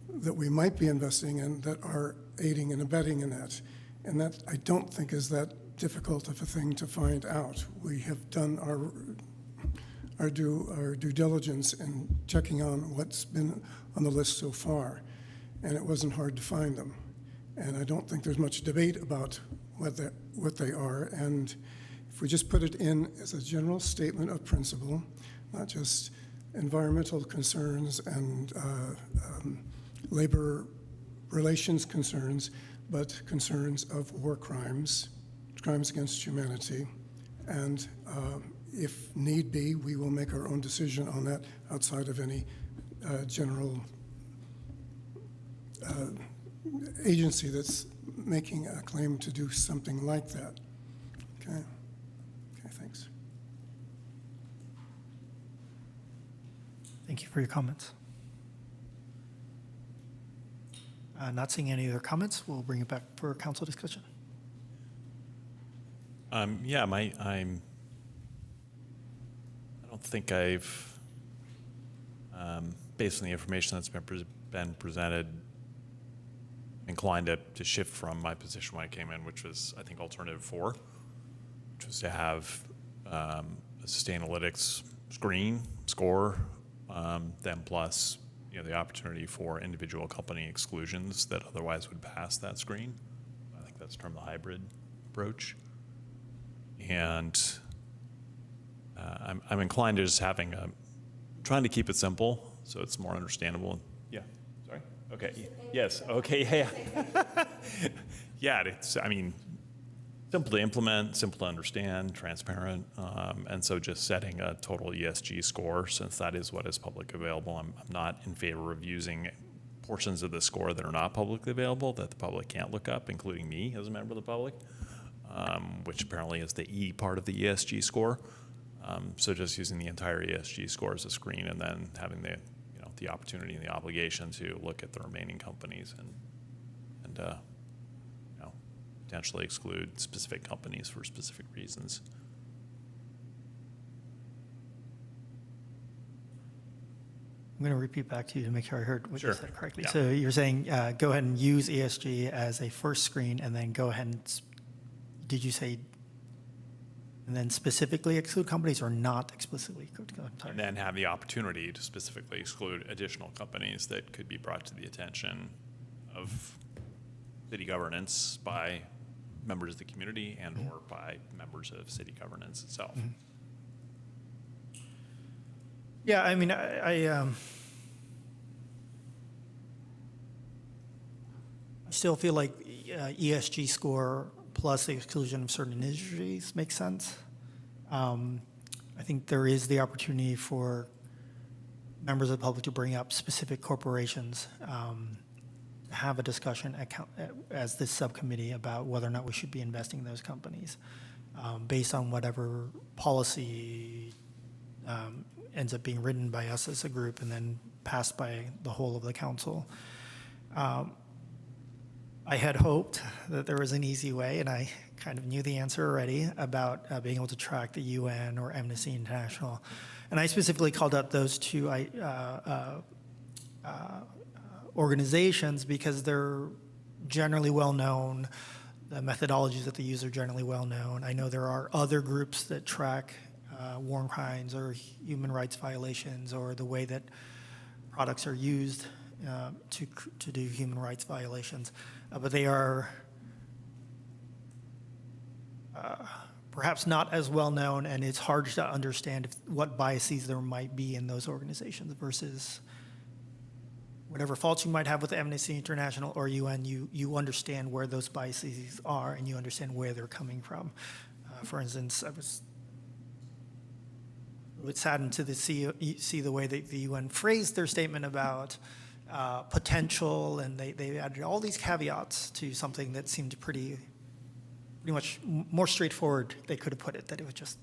that we might be investing in that are aiding and abetting in that. And that, I don't think, is that difficult of a thing to find out. We have done our due diligence in checking on what's been on the list so far, and it wasn't hard to find them. And I don't think there's much debate about what they are. And if we just put it in as a general statement of principle, not just environmental concerns and labor relations concerns, but concerns of war crimes, crimes against humanity, and if need be, we will make our own decision on that outside of any general agency that's making a claim to do something like that. Okay. Okay, thanks. Thank you for your comments. Not seeing any other comments, we'll bring it back for council discussion. Yeah, I don't think I've, based on the information that's been presented, inclined to shift from my position when I came in, which was, I think, alternative 4, which was to have a Sustainalytics score, then plus the opportunity for individual company exclusions that otherwise would pass that screen. I think that's termed the hybrid approach. And I'm inclined to just trying to keep it simple so it's more understandable. Yeah, sorry? Okay, yes, okay, yeah. Yeah, it's, simple to implement, simple to understand, transparent, and so just setting a total ESG score, since that is what is publicly available. I'm not in favor of using portions of the score that are not publicly available that the public can't look up, including me as a member of the public, which apparently is the E part of the ESG score. So just using the entire ESG score as a screen, and then having the opportunity and the obligation to look at the remaining companies and potentially exclude specific companies for specific reasons. I'm going to repeat back to you to make sure I heard what Sure. you said correctly. Yeah. So you're saying go ahead and use ESG as a first screen, and then go ahead and, did you say, and then specifically exclude companies or not explicitly? And then have the opportunity to specifically exclude additional companies that could be brought to the attention of city governance by members of the community and or by members of city governance itself. Mm-hmm. Yeah, I still feel like ESG score plus the exclusion of certain industries makes sense. I think there is the opportunity for members of the public to bring up specific corporations, have a discussion as this subcommittee about whether or not we should be investing in those companies based on whatever policy ends up being written by us as a group and then passed by the whole of the council. I had hoped that there was an easy way, and I kind of knew the answer already, about being able to track the UN or Amnesty International. And I specifically called out those two organizations because they're generally well known. The methodologies that they use are generally well known. I know there are other groups that track war crimes or human rights violations or the way that products are used to do human rights violations. But they are perhaps not as well known, and it's hard to understand what biases there might be in those organizations versus whatever faults you might have with Amnesty International or UN. You understand where those biases are, and you understand where they're coming from. For instance, I was a bit saddened to see the way that the UN phrased their statement about potential, and they added all these caveats to something that seemed pretty much more straightforward. They could have put it that it was just,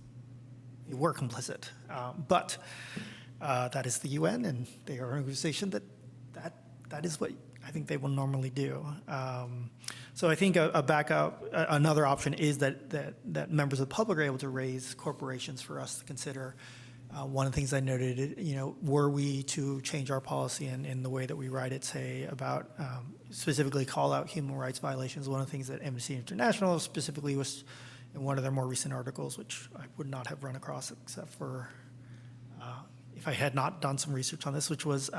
you were complicit. But That is the UN, and they are an organization that is what I think they will normally do. So I think a backup, another option is that members of the public are able to raise corporations for us to consider. One of the things I noted, were we to change our policy in the way that we write it, say about specifically call out human rights violations, one of the things that Amnesty International specifically was in one of their more recent articles, which I would not have run across except for if I had not done some research on this, which was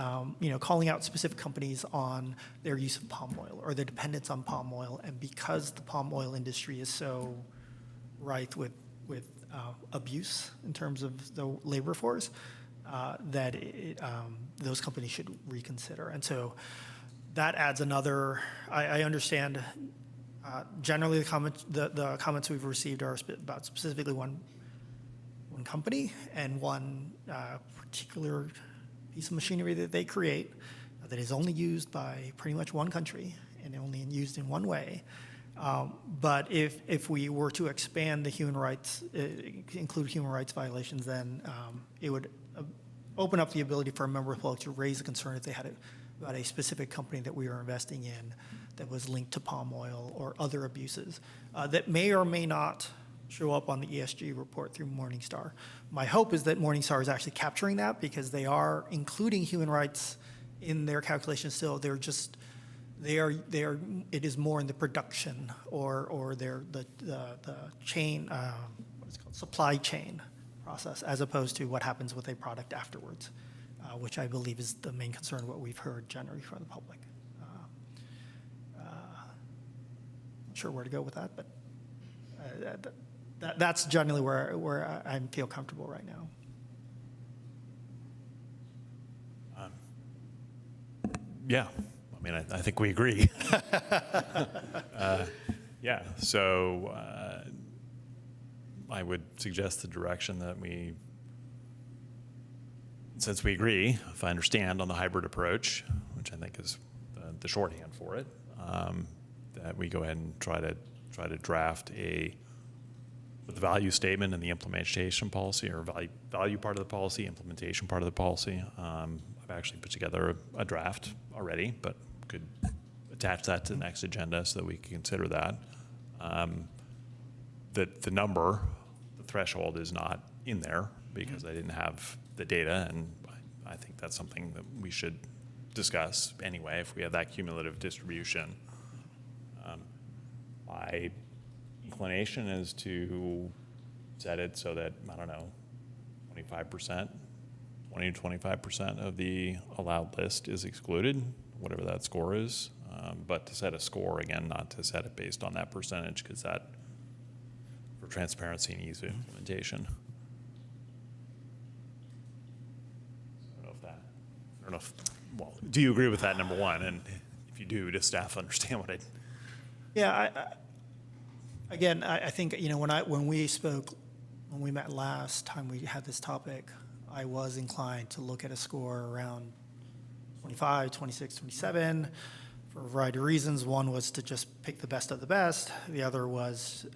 calling out specific companies on their use of palm oil or their dependence on palm oil, and because the palm oil industry is so rife with abuse in terms of the labor force, that those companies should reconsider. And so that adds another. I understand. Generally, the comments we've received are about specifically one company and one particular piece of machinery that they create that is only used by pretty much one country and only used in one way. But if we were to expand the human rights, include human rights violations, then it would open up the ability for a member of the public to raise a concern if they had about a specific company that we were investing in that was linked to palm oil or other abuses that may or may not show up on the ESG report through Morningstar. My hope is that Morningstar is actually capturing that because they are including human rights in their calculations still. It is more in the production or the chain, what is it called, supply chain process, as opposed to what happens with a product afterwards, which I believe is the main concern, what we've heard generally from the public. Not sure where to go with that, but that's generally where I feel comfortable right now. Yeah, I mean, I think we agree. Yeah, so I would suggest the direction that since we agree, if I understand, on the hybrid approach, which I think is the shorthand for it, that we go ahead and try to draft with the value statement and the implementation policy, or value part of the policy, implementation part of the policy. I've actually put together a draft already, but could attach that to the next agenda so that we can consider that. The number, the threshold is not in there because I didn't have the data, and I think that's something that we should discuss anyway if we have that cumulative distribution. My inclination is to set it so that, I don't know, 25%, 20 to 25% of the allowed list is excluded, whatever that score is. But to set a score, again, not to set it based on that percentage, because that, for transparency and ease of implementation. Well, do you agree with that, number one? And if you do, does staff understand what I... Yeah, I think, when we met last time we had this topic, I was inclined to look at a score around 25, 26, 27 for a variety of reasons. One was to just pick the best of the best. The other was,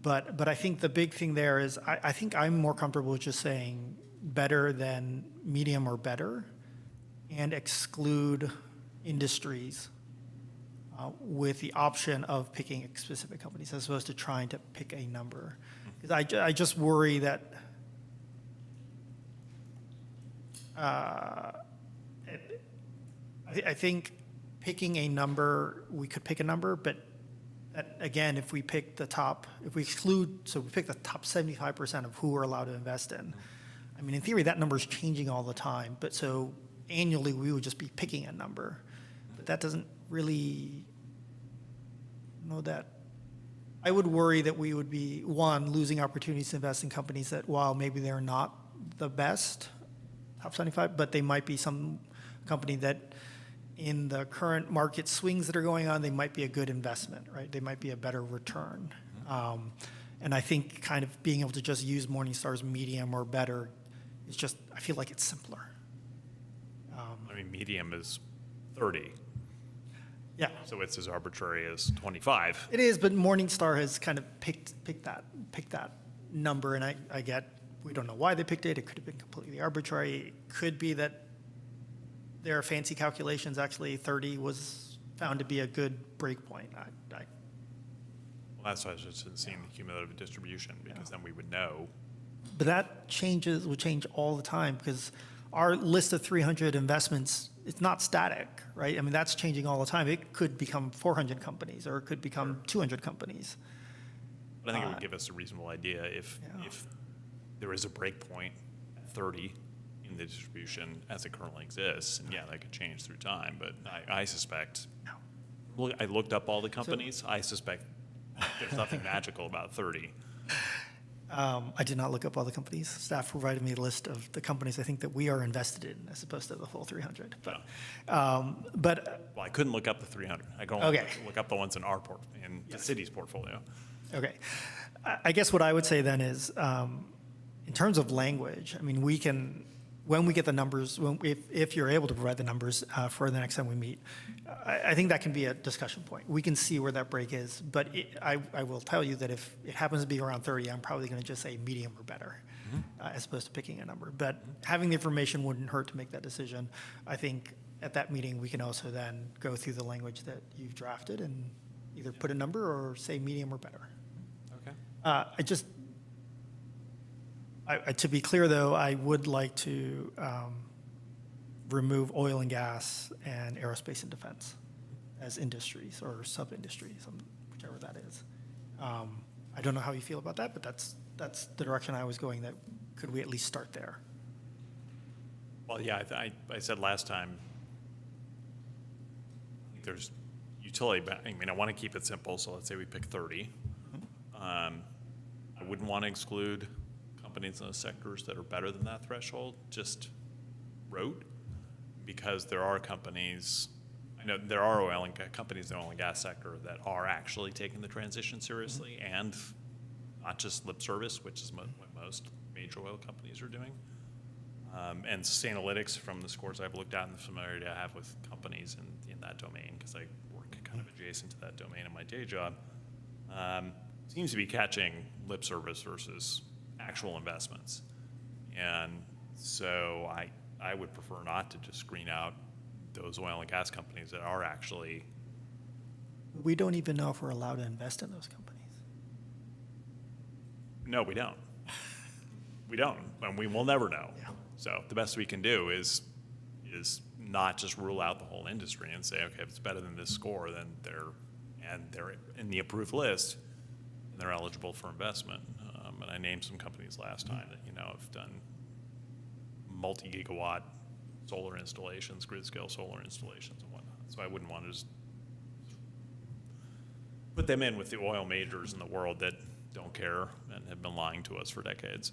but I think the big thing there is I think I'm more comfortable with just saying better than medium or better and exclude industries with the option of picking specific companies as opposed to trying to pick a number. Because I just worry that I think picking a number, we could pick a number, but again, if we pick the top 75% of who we're allowed to invest in. I mean, in theory, that number is changing all the time, but so annually we would just be picking a number. But that doesn't really know that. I would worry that we would be, one, losing opportunities to invest in companies that, while maybe they're not the best, top 75, but they might be some company that in the current market swings that are going on, they might be a good investment, right? They might be a better return. And I think kind of being able to just use Morningstar's medium or better is just, I feel like it's simpler. I mean, medium is 30. Yeah. So it's as arbitrary as 25. It is, but Morningstar has kind of picked that number, and I get we don't know why they picked it. It could have been completely arbitrary. It could be that their fancy calculations, actually 30 was found to be a good break point. Well, that's why I was just seeing the cumulative distribution, because then we would know. But that would change all the time, because our list of 300 investments, it's not static, right? I mean, that's changing all the time. It could become 400 companies, or it could become 200 companies. But I think it would give us a reasonable idea if there is a break point at 30 in the distribution as it currently exists, and yeah, that could change through time, but I suspect, I looked up all the companies, I suspect there's nothing magical about 30. I did not look up all the companies. Staff provided me a list of the companies I think that we are invested in, as opposed to the full 300. But, Well, I couldn't look up the 300. I can only Okay. look up the ones in the city's portfolio. okay, I guess what I would say then is, in terms of language, I mean, we can, when we get the numbers, if you're able to provide the numbers for the next time we meet, I think that can be a discussion point. We can see where that break is, but I will tell you that if it happens to be around 30, I'm probably going to just say medium or better, as opposed to picking a number. But having the information wouldn't hurt to make that decision. I think at that meeting, we can also then go through the language that you've drafted and either put a number or say medium or better. Okay. To be clear, though, I would like to remove oil and gas and aerospace and defense as industries or sub-industries, whichever that is. I don't know how you feel about that, but that's the direction I was going, that could we at least start there? Well, yeah, I said last time, there's utility, I mean, I want to keep it simple, so let's say we pick 30. I wouldn't want to exclude companies in those sectors that are better than that threshold, just rote, because there are companies, I know there are companies in the oil and gas sector that are actually taking the transition seriously, and not just lip service, which is what most major oil companies are doing. And Sustainalytics, from the scores I've looked at and the familiarity I have with companies in that domain, because I work kind of adjacent to that domain in my day job, seems to be catching lip service versus actual investments. And so I would prefer not to just screen out those oil and gas companies that are actually. We don't even know if we're allowed to invest in those companies. No, we don't. We don't, and we will never know. Yeah. So the best we can do is not just rule out the whole industry and say, okay, if it's better than this score, then they're in the approved list, and they're eligible for investment. And I named some companies last time that have done multi-gigawatt solar installations, grid-scale solar installations, and whatnot. So I wouldn't want to just put them in with the oil majors in the world that don't care and have been lying to us for decades.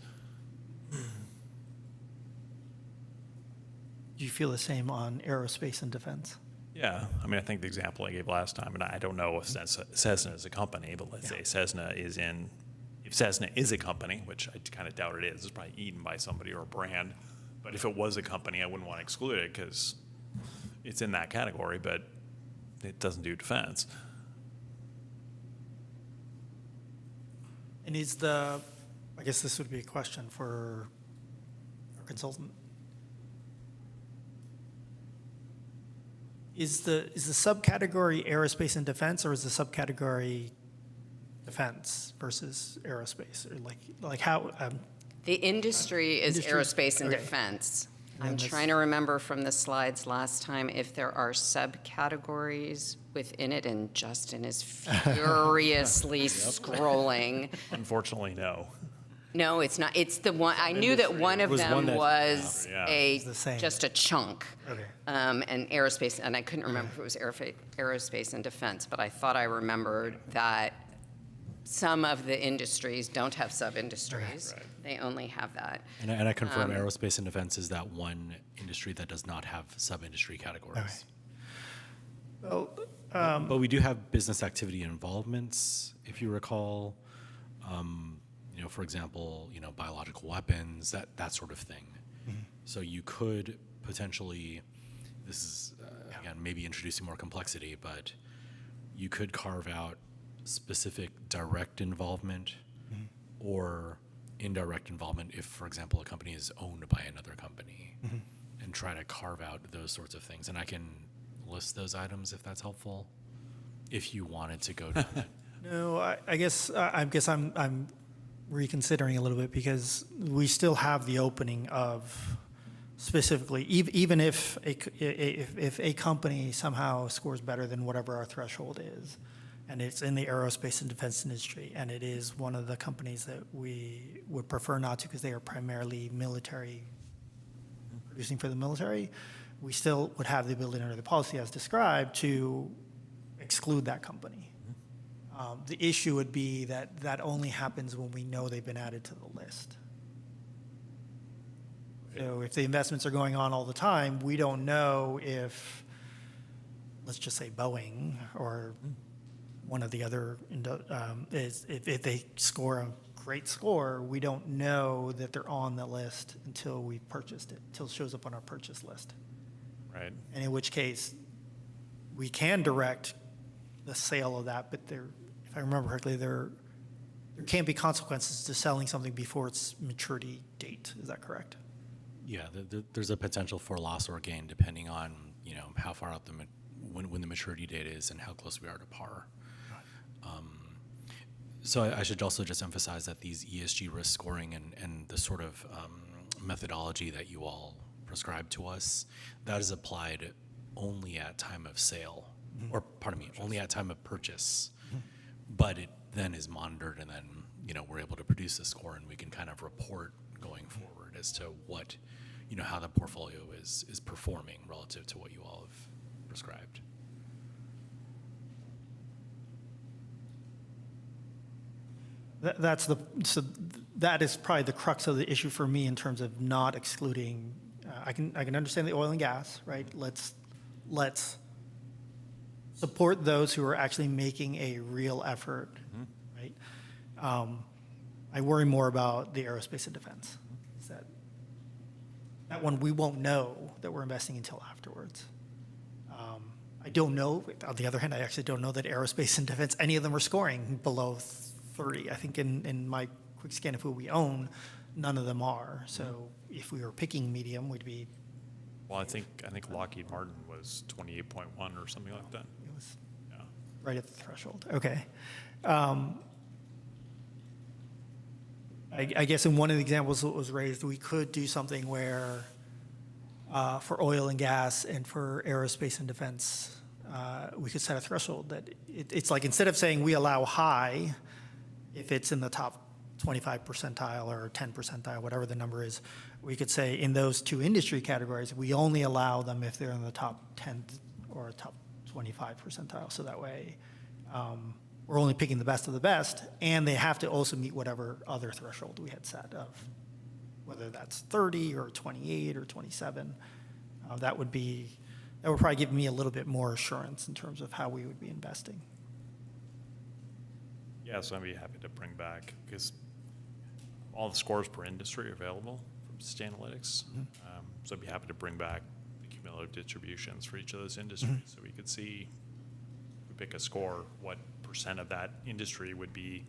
Do you feel the same on aerospace and defense? Yeah, I mean, I think the example I gave last time, and I don't know if Cessna is a company, but let's say Cessna is if Cessna is a company, which I kind of doubt it is, it's probably eaten by somebody or a brand, but if it was a company, I wouldn't want to exclude it because it's in that category, but it doesn't do defense. And I guess this would be a question for our consultant. Is the subcategory aerospace and defense, or is the subcategory defense versus aerospace? Or like how? The industry is Industry, aerospace and okay. defense. And I'm then trying to remember from the slides last time if there are subcategories within it, and Justin is furiously scrolling. Unfortunately, no. No, it's not. It's the one, I knew that one of was them one that- was Yeah. It's the same. just a chunk. Okay. And aerospace, and I couldn't remember if it was aerospace and defense, but I thought I remembered that some of the industries don't have sub-industries. Right. They only have that. And I confirm aerospace and defense is that one industry that does not have sub-industry categories. Well, But we do have business activity involvements, if you recall. For example, biological weapons, that sort of thing. So you could potentially, this is, again, maybe introducing more complexity, but you could carve out specific direct involvement or indirect involvement if, for example, a company is owned by another company, and try to carve out those sorts of things. And I can list those items if that's helpful, if you wanted to go down that. No, I guess I'm reconsidering a little bit because we still have the opening of specifically, even if a company somehow scores better than whatever our threshold is, and it's in the aerospace and defense industry, and it is one of the companies that we would prefer not to because they are primarily military, producing for the military, we still would have the ability under the policy as described to exclude that company. The issue would be that that only happens when we know they've been added to the list. So if the investments are going on all the time, we don't know if, let's just say Boeing or one of the other, if they score a great score, we don't know that they're on the list until we've purchased it, until it shows up on our purchase list. Right. And in which case, we can direct the sale of that, but there, if I remember correctly, there can't be consequences to selling something before its maturity date. Is that correct? Yeah, there's a potential for loss or gain depending on, you know, how far out when the maturity date is and how close we are to par. So I should also just emphasize that these ESG risk scoring and the sort of methodology that you all prescribe to us, that is applied only at time of sale, or pardon me, only at time of purchase. But it then is monitored, and then, you know, we're able to produce a score, and we can kind of report going forward as to what, you know, how the portfolio is performing relative to what you all have prescribed. That is probably the crux of the issue for me in terms of not excluding. I can understand the oil and gas, right? Let's support those who are actually making a real effort, right? I worry more about the aerospace and defense. Is that one we won't know that we're investing until afterwards. I don't know. On the other hand, I actually don't know that aerospace and defense, any of them are scoring below 30. I think in my quick scan of who we own, none of them are. So if we were picking medium, we'd be. Well, I think Lockheed Martin was 28.1 or something like that. It was Yeah. right at the threshold. Okay. I guess in one of the examples that was raised, we could do something where for oil and gas and for aerospace and defense, we could set a threshold that it's like instead of saying we allow high, if it's in the top 25 percentile or 10 percentile, whatever the number is, we could say in those two industry categories, we only allow them if they're in the top 10 or top 25 percentile. So that way, we're only picking the best of the best, and they have to also meet whatever other threshold we had set of, whether that's 30 or 28 or 27. That would probably give me a little bit more assurance in terms of how we would be investing. Yeah, so I'd be happy to bring back, because all the scores per industry are available from Sustainalytics. So I'd be happy to bring back the cumulative distributions for each of those industries, so we could see, if we pick a score, what percent of that industry would be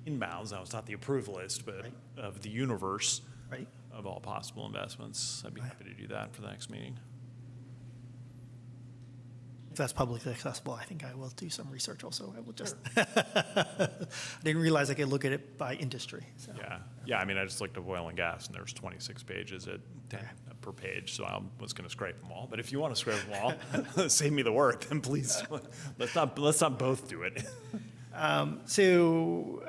inbounds. Now, it's not the approved list, but Right. of the universe Right. of all possible investments. I'd be happy to do that for the next meeting. If that's publicly accessible, I think I will do some research also. I will just, I didn't realize I could look at it by industry. So. Yeah. I mean, I just looked at oil and gas, and there's 26 pages at 10 per page, so I was going to scrape them all. But if you want to scrape them all, save me the work, then please let's not both do it. So,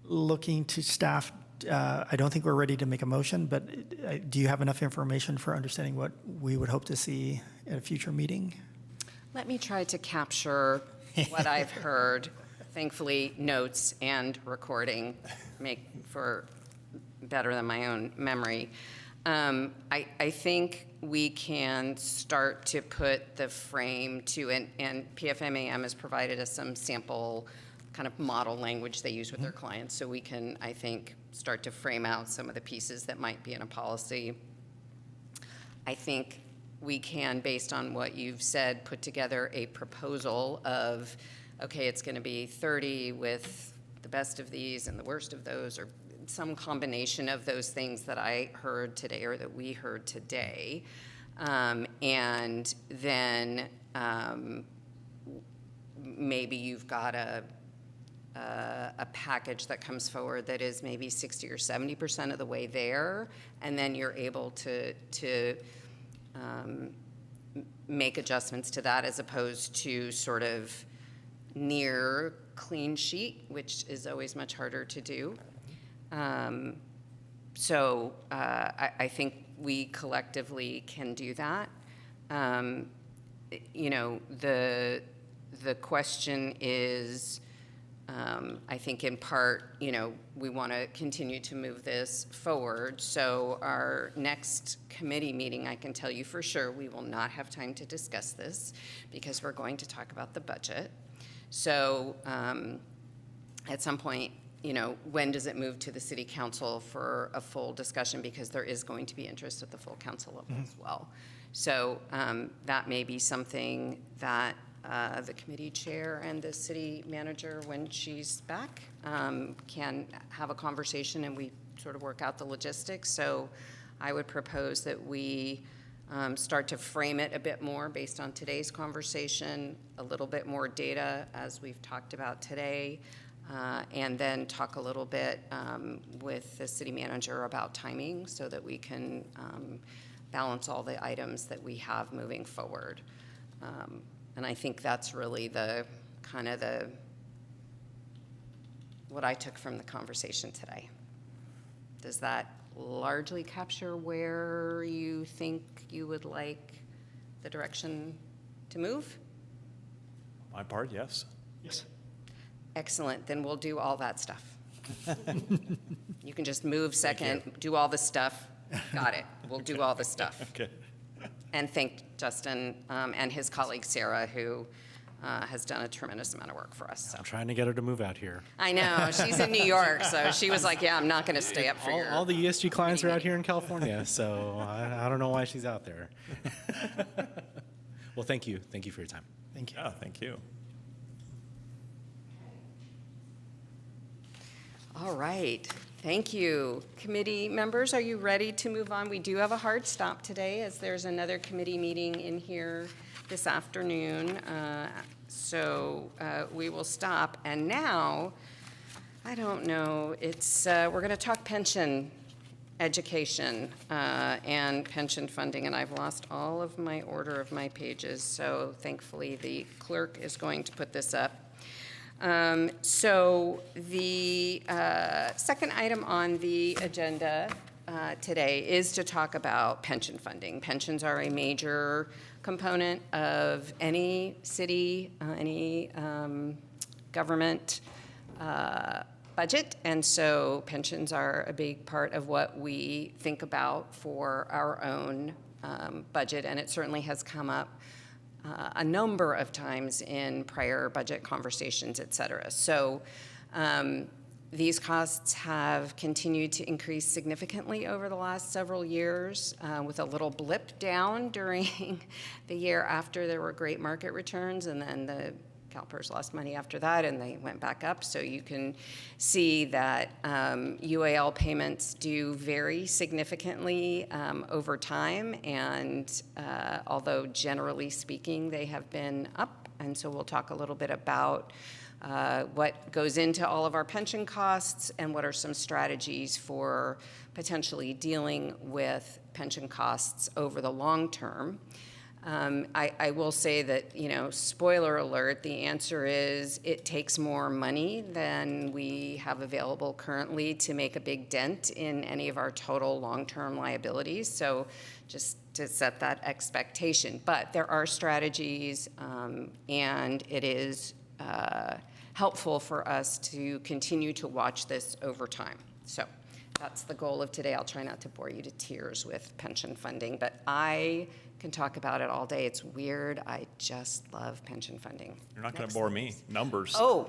looking to staff, I don't think we're ready to make a motion, but do you have enough information for understanding what we would hope to see at a future meeting? Let me try to capture what I've heard. Thankfully, notes and recording make for better than my own memory. I think we can start to put the frame to, and PFMAM has provided us some sample kind of model language they use with their clients, so we can, I think, start to frame out some of the pieces that might be in a policy. I think we can, based on what you've said, put together a proposal of, okay, it's going to be 30 with the best of these and the worst of those, or some combination of those things that I heard today or that we heard today. And then maybe you've got a package that comes forward that is maybe 60 or 70% of the way there, and then you're able to make adjustments to that as opposed to sort of near clean sheet, which is always much harder to do. So I think we collectively can do that. You know, the question is, I think in part, you know, we want to continue to move this forward. So our next committee meeting, I can tell you for sure, we will not have time to discuss this because we're going to talk about the budget. So at some point, you know, when does it move to the city council for a full discussion? Because there is going to be interest at the full council level as well. So that may be something that the committee chair and the city manager, when she's back, can have a conversation and we sort of work out the logistics. So I would propose that we start to frame it a bit more based on today's conversation, a little bit more data as we've talked about today, and then talk a little bit with the city manager about timing so that we can balance all the items that we have moving forward. And I think that's really the kind of what I took from the conversation today. Does that largely capture where you think you would like the direction to move? My part, yes. Yes. Excellent, then we'll do all that stuff. You can just move second, do all the stuff. Got it, we'll do all the stuff. Okay. And thank Justin and his colleague Sarah, who has done a tremendous amount of work for us. So. I'm trying to get her to move out here. I know, she's in New York, so she was like, yeah, I'm not gonna stay up for your... All the ESG clients are out here in California, so I don't know why she's out there. Well, thank you. Thank you for your time. Thank you. Yeah, thank you. All right, thank you. Committee members, are you ready to move on? We do have a hard stop today as there's another committee meeting in here this afternoon. So we will stop. And now, I don't know, it's we're going to talk pension education and pension funding. And I've lost all of my order of my pages. So thankfully, the clerk is going to put this up. So the second item on the agenda today is to talk about pension funding. Pensions are a major component of any city, any government budget, and so pensions are a big part of what we think about for our own budget, and it certainly has come up a number of times in prior budget conversations, et cetera. So these costs have continued to increase significantly over the last several years, with a little blip down during the year after there were great market returns, and then the CalPERS lost money after that, and they went back up. So you can see that UAL payments do vary significantly over time, and although generally speaking, they have been up. And so we'll talk a little bit about what goes into all of our pension costs and what are some strategies for potentially dealing with pension costs over the long term. I will say that, you know, spoiler alert, the answer is it takes more money than we have available currently to make a big dent in any of our total long-term liabilities. So just to set that expectation. But there are strategies, and it is helpful for us to continue to watch this over time. So that's the goal of today. I'll try not to bore you to tears with pension funding, but I can talk about it all day. It's weird. I just love pension funding. You're not going to bore me. Numbers. Oh,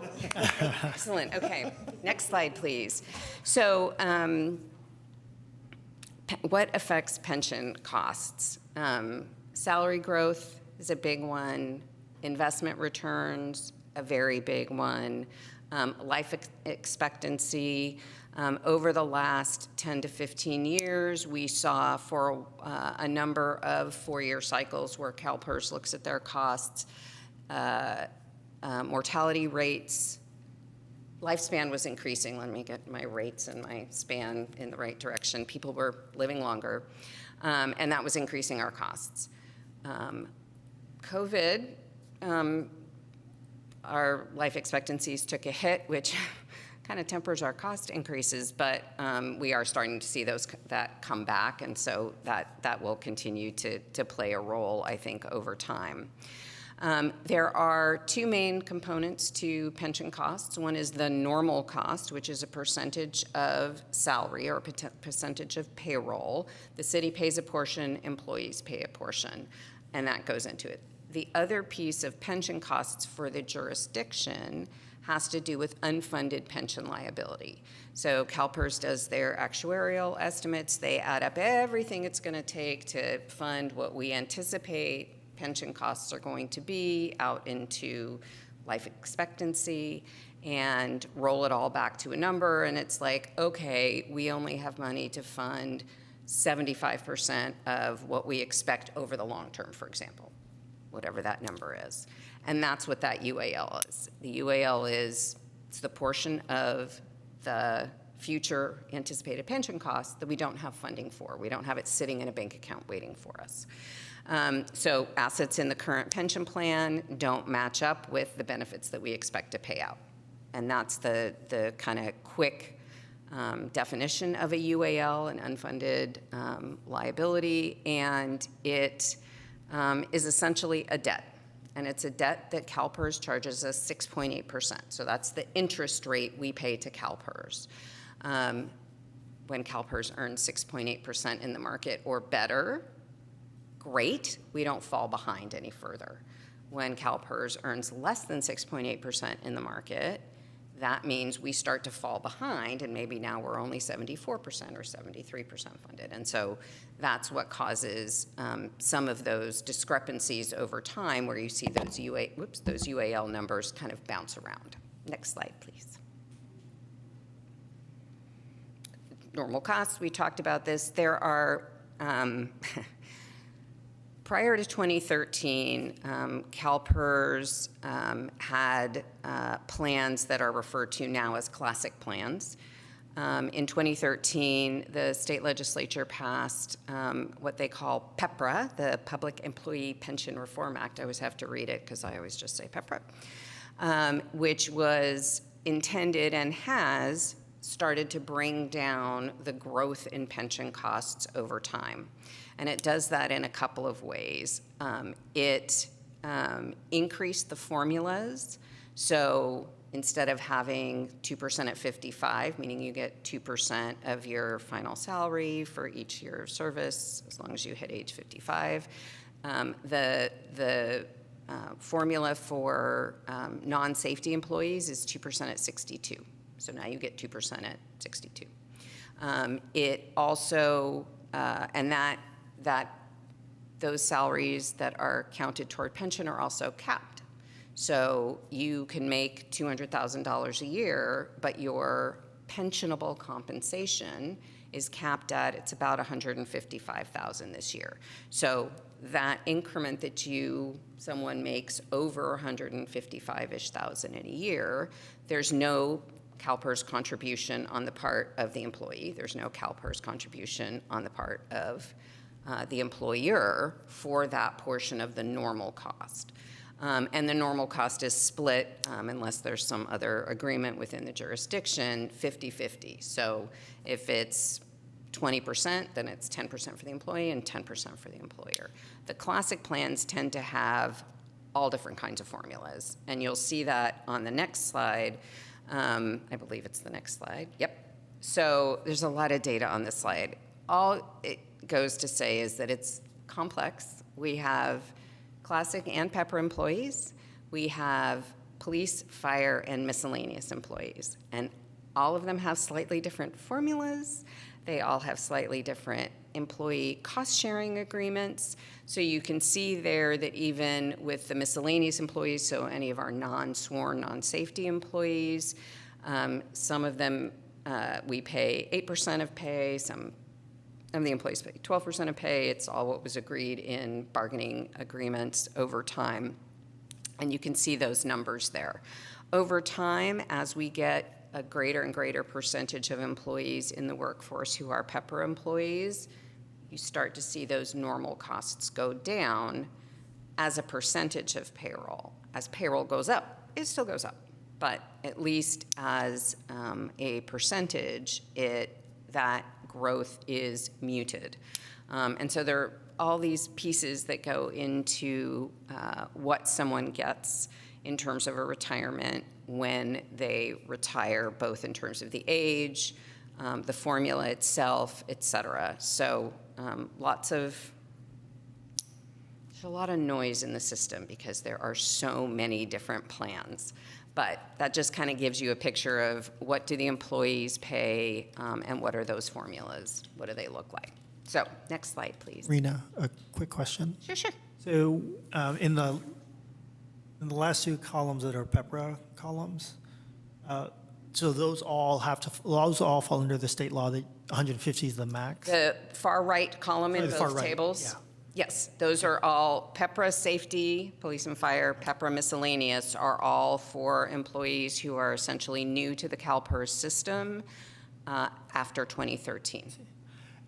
excellent. Okay, next slide, please. So what affects pension costs? Salary growth is a big one. Investment returns, a very big one. Life expectancy, over the last 10 to 15 years, we saw for a number of four-year cycles where CalPERS looks at their costs, mortality rates, lifespan was increasing. Let me get my rates and my span in the right direction. People were living longer, and that was increasing our costs. COVID, our life expectancies took a hit, which kind of tempers our cost increases, but we are starting to see that come back, and so that will continue to play a role, I think, over time. There are two main components to pension costs. One is the normal cost, which is a percentage of salary or a percentage of payroll. The city pays a portion, employees pay a portion, and that goes into it. The other piece of pension costs for the jurisdiction has to do with unfunded pension liability. So CalPERS does their actuarial estimates. They add up everything it's going to take to fund what we anticipate pension costs are going to be out into life expectancy and roll it all back to a number. And it's like, okay, we only have money to fund 75% of what we expect over the long term, for example, whatever that number is. And that's what that UAL is. The UAL is it's the portion of the future anticipated pension costs that we don't have funding for. We don't have it sitting in a bank account waiting for us. So assets in the current pension plan don't match up with the benefits that we expect to pay out. And that's the kind of quick definition of a UAL, an unfunded liability, and it is essentially a debt. And it's a debt that CalPERS charges us 6.8%. So that's the interest rate we pay to CalPERS. When CalPERS earns 6.8% in the market or better, great, we don't fall behind any further. When CalPERS earns less than 6.8% in the market, that means we start to fall behind, and maybe now we're only 74% or 73% funded. And so that's what causes some of those discrepancies over time where you see those UAL numbers kind of bounce around. Next slide, please. Normal costs, we talked about this. There are, prior to 2013, CalPERS had plans that are referred to now as classic plans. In 2013, the state legislature passed what they call PEPRA, the Public Employee Pension Reform Act. I always have to read it because I always just say PEPRA, which was intended and has started to bring down the growth in pension costs over time. And it does that in a couple of ways. It increased the formulas. So instead of having 2% at 55, meaning you get 2% of your final salary for each year of service, as long as you hit age 55, the formula for non-safety employees is 2% at 62. So now you get 2% at 62. It also, and those salaries that are counted toward pension are also capped. So you can make $200,000 a year, but your pensionable compensation is capped at, it's about $155,000 this year. So that increment that someone makes over $155,000-ish in a year, there's no CalPERS contribution on the part of the employee. There's no CalPERS contribution on the part of the employer for that portion of the normal cost. And the normal cost is split, unless there's some other agreement within the jurisdiction, 50-50. So if it's 20%, then it's 10% for the employee and 10% for the employer. The classic plans tend to have all different kinds of formulas, and you'll see that on the next slide. I believe it's the next slide. Yep. So there's a lot of data on this slide. All it goes to say is that it's complex. We have classic and PEPRA employees. We have police, fire, and miscellaneous employees. And all of them have slightly different formulas. They all have slightly different employee cost-sharing agreements. So you can see there that even with the miscellaneous employees, so any of our non-sworn, non-safety employees, some of them we pay 8% of pay, some of the employees pay 12% of pay. It's all what was agreed in bargaining agreements over time. And you can see those numbers there. Over time, as we get a greater and greater percentage of employees in the workforce who are PEPRA employees, you start to see those normal costs go down as a percentage of payroll. As payroll goes up, it still goes up, but at least as a percentage, that growth is muted. And so there are all these pieces that go into what someone gets in terms of a retirement when they retire, both in terms of the age, the formula itself, et cetera. So there's a lot of noise in the system because there are so many different plans. But that just kind of gives you a picture of what do the employees pay and what are those formulas? What do they look like? So next slide, please. Rena, a quick question. Sure. So in the last two columns that are PEPRA columns, so those all fall under the state law that 150 is the max? The far right column in The far both right, tables? yeah. Yes, those are all PEPRA safety, police and fire, PEPRA miscellaneous are all for employees who are essentially new to the CalPERS system after 2013.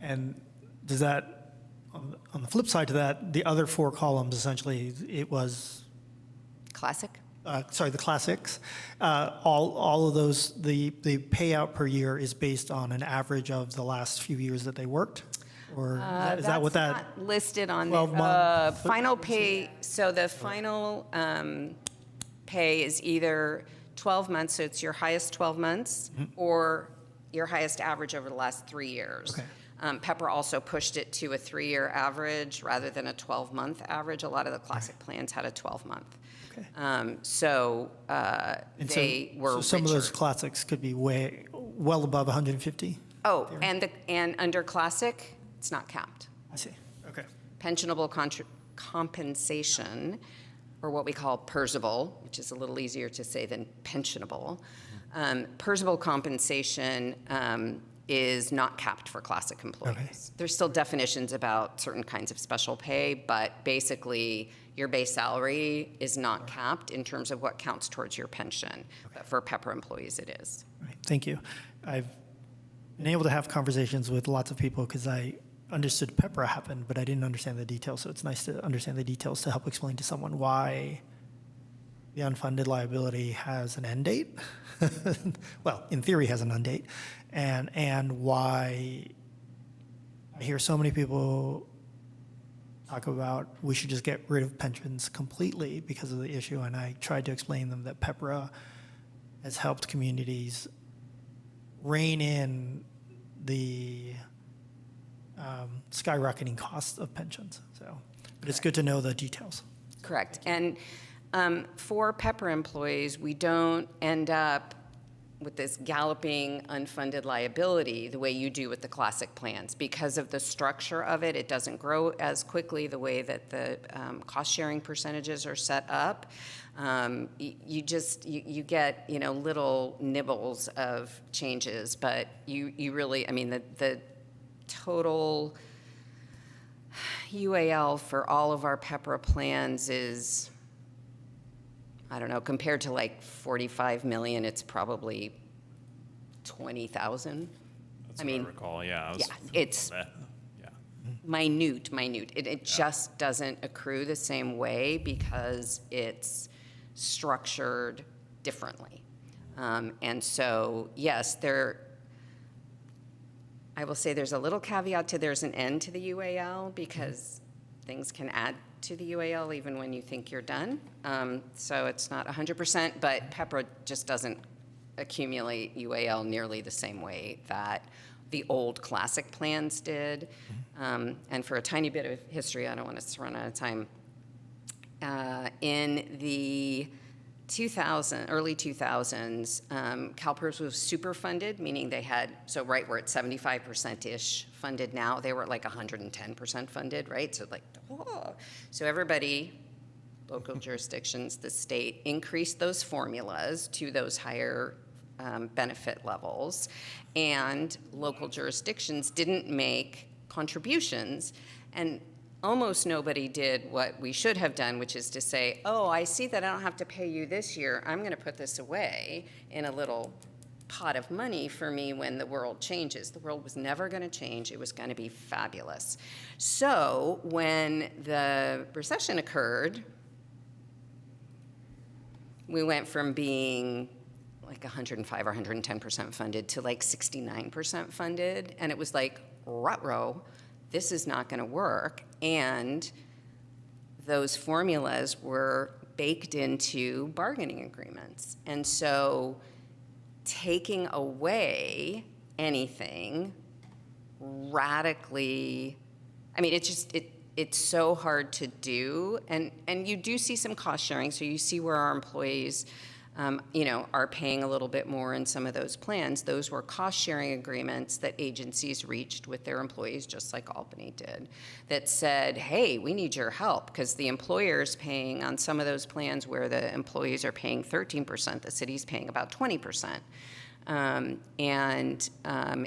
And does that, on the flip side to that, the other four columns, essentially, it was, Classic? the classics, all of those, the payout per year is based on an average of the last few years that they worked? Or is that what that? That's not listed on 12 the month- final pay. So the final pay is either 12 months, so it's your highest 12 months, or your highest average over the last 3 years. Okay. PEPRA also pushed it to a 3-year average rather than a 12-month average. A lot of the classic plans had a 12-month. Okay. So And they were so some of those richer. classics could be well above 150? Oh, and under classic, it's not capped. I see, okay. Pensionable compensation, or what we call PERSable, which is a little easier to say than pensionable. PERSable compensation is not capped for classic employees. Okay. There's still definitions about certain kinds of special pay, but basically your base salary is not capped in terms of what counts towards your pension. But for PEPRA employees, it is. All right, thank you. I've been able to have conversations with lots of people because I understood PEPRA happened, but I didn't understand the details. So it's nice to understand the details to help explain to someone why the unfunded liability has an end date. Well, in theory, has an end date, and why I hear so many people talk about we should just get rid of pensions completely because of the issue. And I tried to explain to them that PEPRA has helped communities rein in the skyrocketing costs of pensions. So, but it's good to know the details. Correct. And for PEPRA employees, we don't end up with this galloping unfunded liability the way you do with the classic plans. Because of the structure of it, it doesn't grow as quickly the way that the cost-sharing percentages are set up. You get, little nibbles of changes, but you really, the total UAL for all of our PEPRA plans is, I don't know, compared to like 45 million, it's probably 20,000. That's what I recall, yeah. It's yeah. minute. It just doesn't accrue the same way because it's structured differently. And so, yes, I will say there's a little caveat to there's an end to the UAL because things can add to the UAL even when you think you're done. So it's not 100%, but PEPRA just doesn't accumulate UAL nearly the same way that the old classic plans did. And for a tiny bit of history, I don't want us to run out of time. In the early 2000s, CalPERS was super funded, meaning they had, so right, we're at 75%-ish funded now. They were at like 110% funded, right? So like, whoa. So everybody, local jurisdictions, the state, increased those formulas to those higher benefit levels, and local jurisdictions didn't make contributions, and almost nobody did what we should have done, which is to say, oh, I see that I don't have to pay you this year. I'm going to put this away in a little pot of money for me when the world changes. The world was never going to change. It was going to be fabulous. So when the recession occurred, we went from being like 105 or 110% funded to like 69% funded. And it was like, ruh-roh, this is not going to work. And those formulas were baked into bargaining agreements. And so taking away anything radically, I mean, it's so hard to do. And you do see some cost sharing. So you see where our employees are paying a little bit more in some of those plans. Those were cost-sharing agreements that agencies reached with their employees, just like Albany did, that said, hey, we need your help, because the employer's paying on some of those plans where the employees are paying 13%, the city's paying about 20%.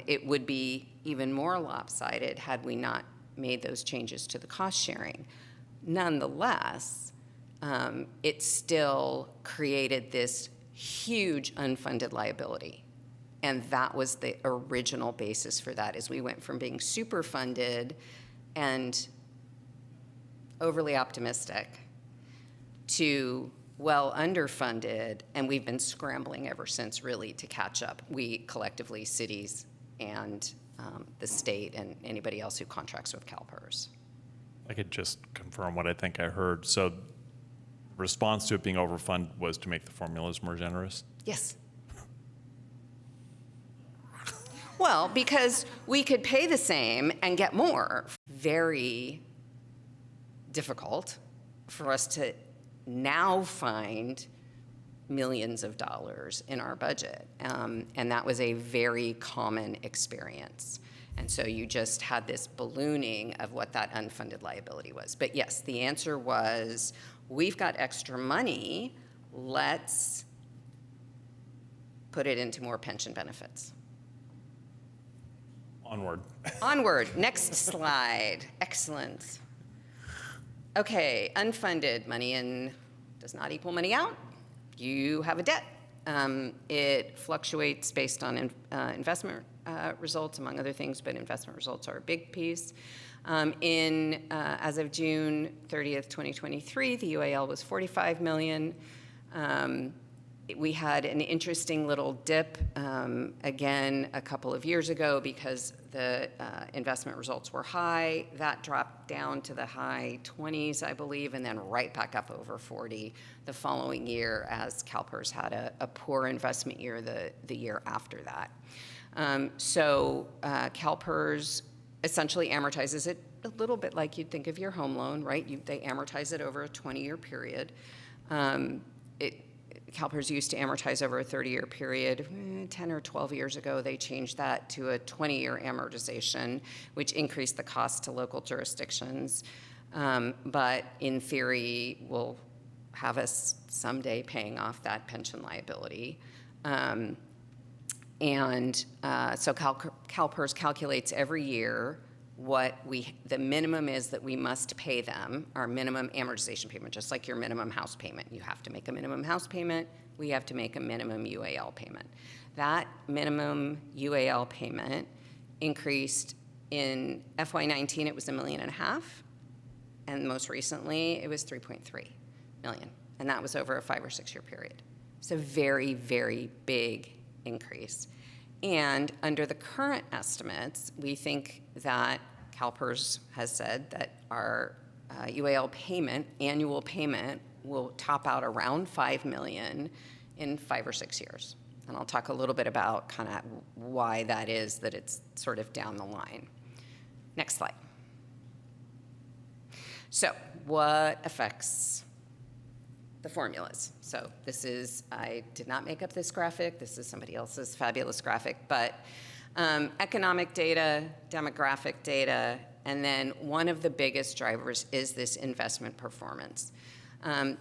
It would be even more lopsided had we not made those changes to the cost-sharing. Nonetheless, it still created this huge unfunded liability. And that was the original basis for that, is we went from being super funded and overly optimistic to well underfunded, and we've been scrambling ever since, really, to catch up. We collectively, cities and the state and anybody else who contracts with CalPERS. I could just confirm what I think I heard. So response to it being overfunded was to make the formulas more generous? Yes. Well, because we could pay the same and get more. Very difficult for us to now find millions of dollars in our budget. And that was a very common experience. And so you just had this ballooning of what that unfunded liability was. But yes, the answer was, we've got extra money, let's put it into more pension benefits. Onward. Onward, next slide. Excellent. Okay, unfunded, money in does not equal money out. You have a debt. It fluctuates based on investment results, among other things, but investment results are a big piece. As of June 30th, 2023, the UAL was $45 million. We had an interesting little dip, again, a couple of years ago because the investment results were high. That dropped down to the high 20s, I believe, and then right back up over 40 the following year as CalPERS had a poor investment year the year after that. CalPERS essentially amortizes it a little bit like you'd think of your home loan, right? They amortize it over a 20-year period. CalPERS used to amortize over a 30-year period. 10 or 12 years ago, they changed that to a 20-year amortization, which increased the cost to local jurisdictions. But in theory, will have us someday paying off that pension liability. So CalPERS calculates every year what the minimum is that we must pay them, our minimum amortization payment, just like your minimum house payment. You have to make a minimum house payment. We have to make a minimum UAL payment. That minimum UAL payment increased in FY19, it was $1.5 million, and most recently it was $3.3 million, and that was over a 5 or 6 year period. It's a very, very big increase. And under the current estimates, we think that CalPERS has said that our UAL payment, annual payment, will top out around $5 million in 5 or 6 years. And I'll talk a little bit about kind of why that is, that it's sort of down the line. Next slide. So what affects the formulas. So this is, I did not make up this graphic. This is somebody else's fabulous graphic. But economic data, demographic data, and then one of the biggest drivers is this investment performance.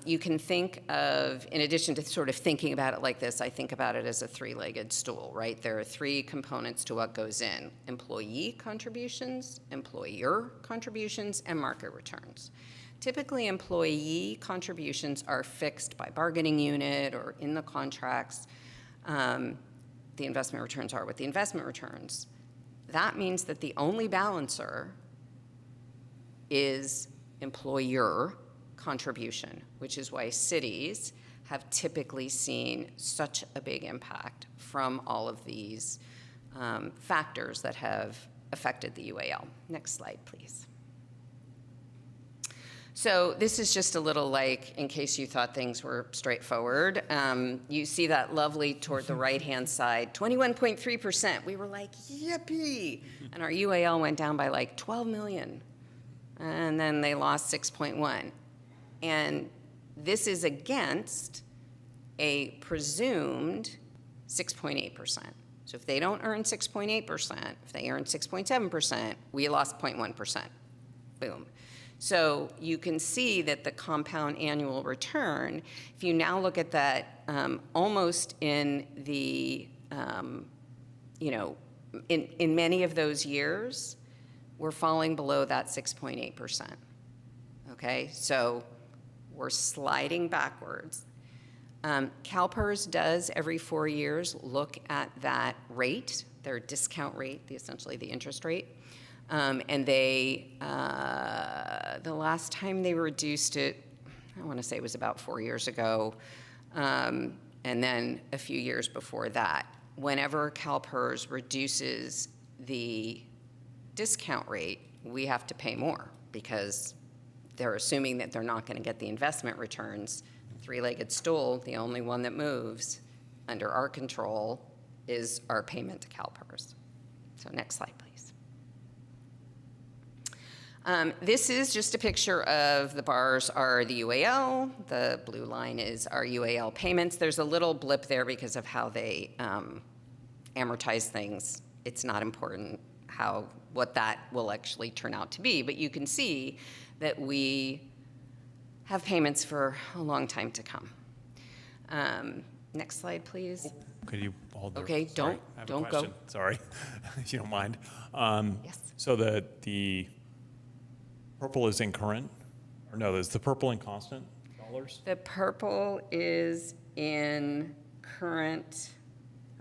You can think of, in addition to sort of thinking about it like this, I think about it as a three-legged stool, right? There are three components to what goes in: employee contributions, employer contributions, and market returns. Typically, employee contributions are fixed by bargaining unit or in the contracts. The investment returns are what the investment returns. That means that the only balancer is employer contribution, which is why cities have typically seen such a big impact from all of these factors that have affected the UAL. Next slide, please. So this is just a little like, in case you thought things were straightforward, you see that lovely toward the right-hand side, 21.3%. We were like, yippee! And our UAL went down by like 12 million. And then they lost 6.1. And this is against a presumed 6.8%. So if they don't earn 6.8%, if they earn 6.7%, we lost 0.1%. Boom. So you can see that the compound annual return, if you now look at that almost in the, in many of those years, we're falling below that 6.8%. Okay, so we're sliding backwards. CalPERS does every 4 years look at that rate, their discount rate, essentially the interest rate. And they, the last time they reduced it, I want to say it was about 4 years ago, and then a few years before that. Whenever CalPERS reduces the discount rate, we have to pay more because they're assuming that they're not going to get the investment returns. Three-legged stool, the only one that moves under our control is our payment to CalPERS. So next slide, please. This is just a picture of the bars are the UAL. The blue line is our UAL payments. There's a little blip there because of how they amortize things. It's not important what that will actually turn out to be, but you can see that we have payments for a long time to come. Next slide, please. Could you hold there? Okay, Sorry, I have a don't go. question. Sorry, if you don't mind. Yes. So the purple is in current, or no, is the purple in constant dollars? The purple is in current,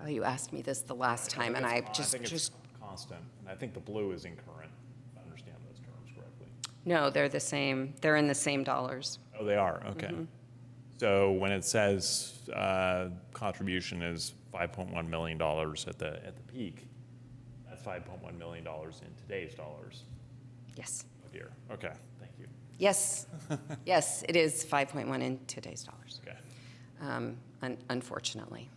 oh, you asked me this the last time, and I think just it's constant, and I think the blue is in current, if I understand those terms correctly. no, they're the same. They're in the same dollars. Oh, they are, okay. So when it says contribution is $5.1 million at the peak, that's $5.1 million in today's dollars. Yes. Oh dear, okay, thank you. Yes. Yes, it is 5.1 in today's dollars. Okay, Unfortunately.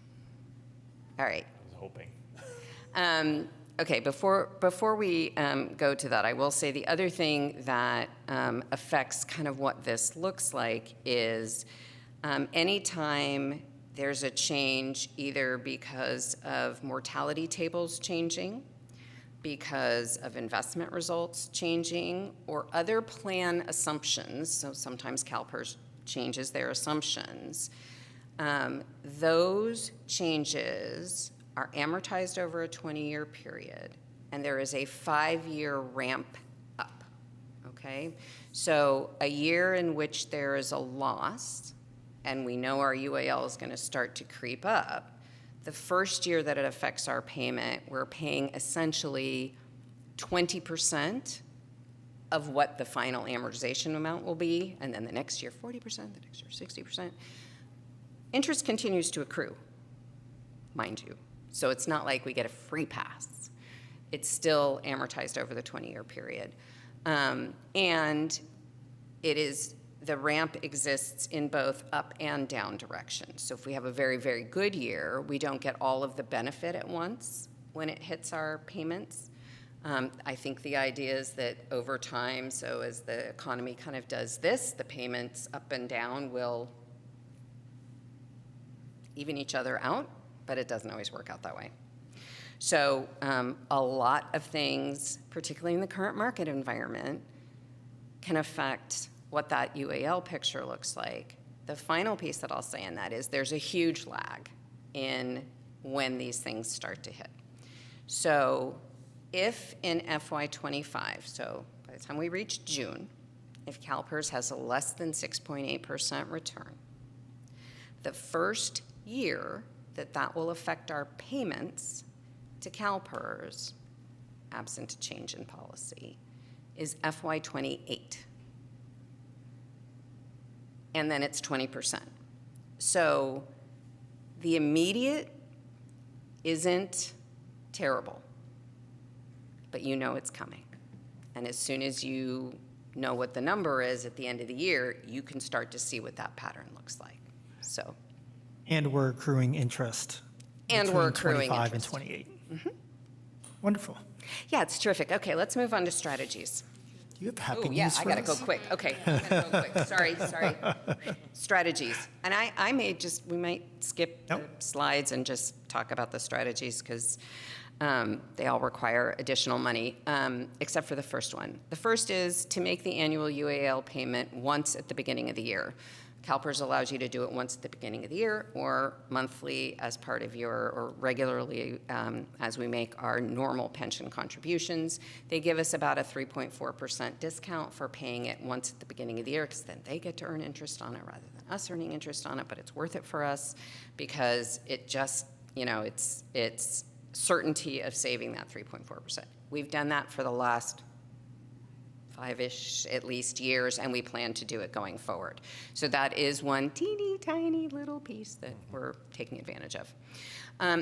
All right. I was hoping. Okay, before we go to that, I will say the other thing that affects kind of what this looks like is anytime there's a change, either because of mortality tables changing, because of investment results changing, or other plan assumptions, so sometimes CalPERS changes their assumptions, those changes are amortized over a 20-year period, and there is a 5-year ramp up, okay? So a year in which there is a loss, and we know our UAL is going to start to creep up, the first year that it affects our payment, we're paying essentially 20% of what the final amortization amount will be, and then the next year 40%, the next year 60%. Interest continues to accrue, mind you. So it's not like we get a free pass. It's still amortized over the 20-year period. And it is, the ramp exists in both up and down directions. So if we have a very, very good year, we don't get all of the benefit at once when it hits our payments. I think the idea is that over time, so as the economy kind of does this, the payments up and down will even each other out, but it doesn't always work out that way. So a lot of things, particularly in the current market environment, can affect what that UAL picture looks like. The final piece that I'll say in that is there's a huge lag in when these things start to hit. So if in FY25, so by the time we reach June, if CalPERS has a less than 6.8% return, the first year that will affect our payments to CalPERS, absent a change in policy, is FY28. And then it's 20%. So the immediate isn't terrible, but you know it's coming. And as soon as you know what the number is at the end of the year, you can start to see what that pattern looks like. So. And we're accruing interest. And we're accruing 25 interest. and 28. Wonderful. Yeah, it's terrific. Okay, let's move on to strategies. Do you have happy Oh, news yeah, for I gotta us? go quick. Okay, I gotta go quick. Sorry. Strategies. And we might skip the Nope. slides and just talk about the strategies because they all require additional money, except for the first one. The first is to make the annual UAL payment once at the beginning of the year. CalPERS allows you to do it once at the beginning of the year or monthly as part of or regularly as we make our normal pension contributions. They give us about a 3.4% discount for paying it once at the beginning of the year because then they get to earn interest on it rather than us earning interest on it, but it's worth it for us because it just, it's certainty of saving that 3.4%. We've done that for the last 5-ish at least years, and we plan to do it going forward. So that is one teeny tiny little piece that we're taking advantage of.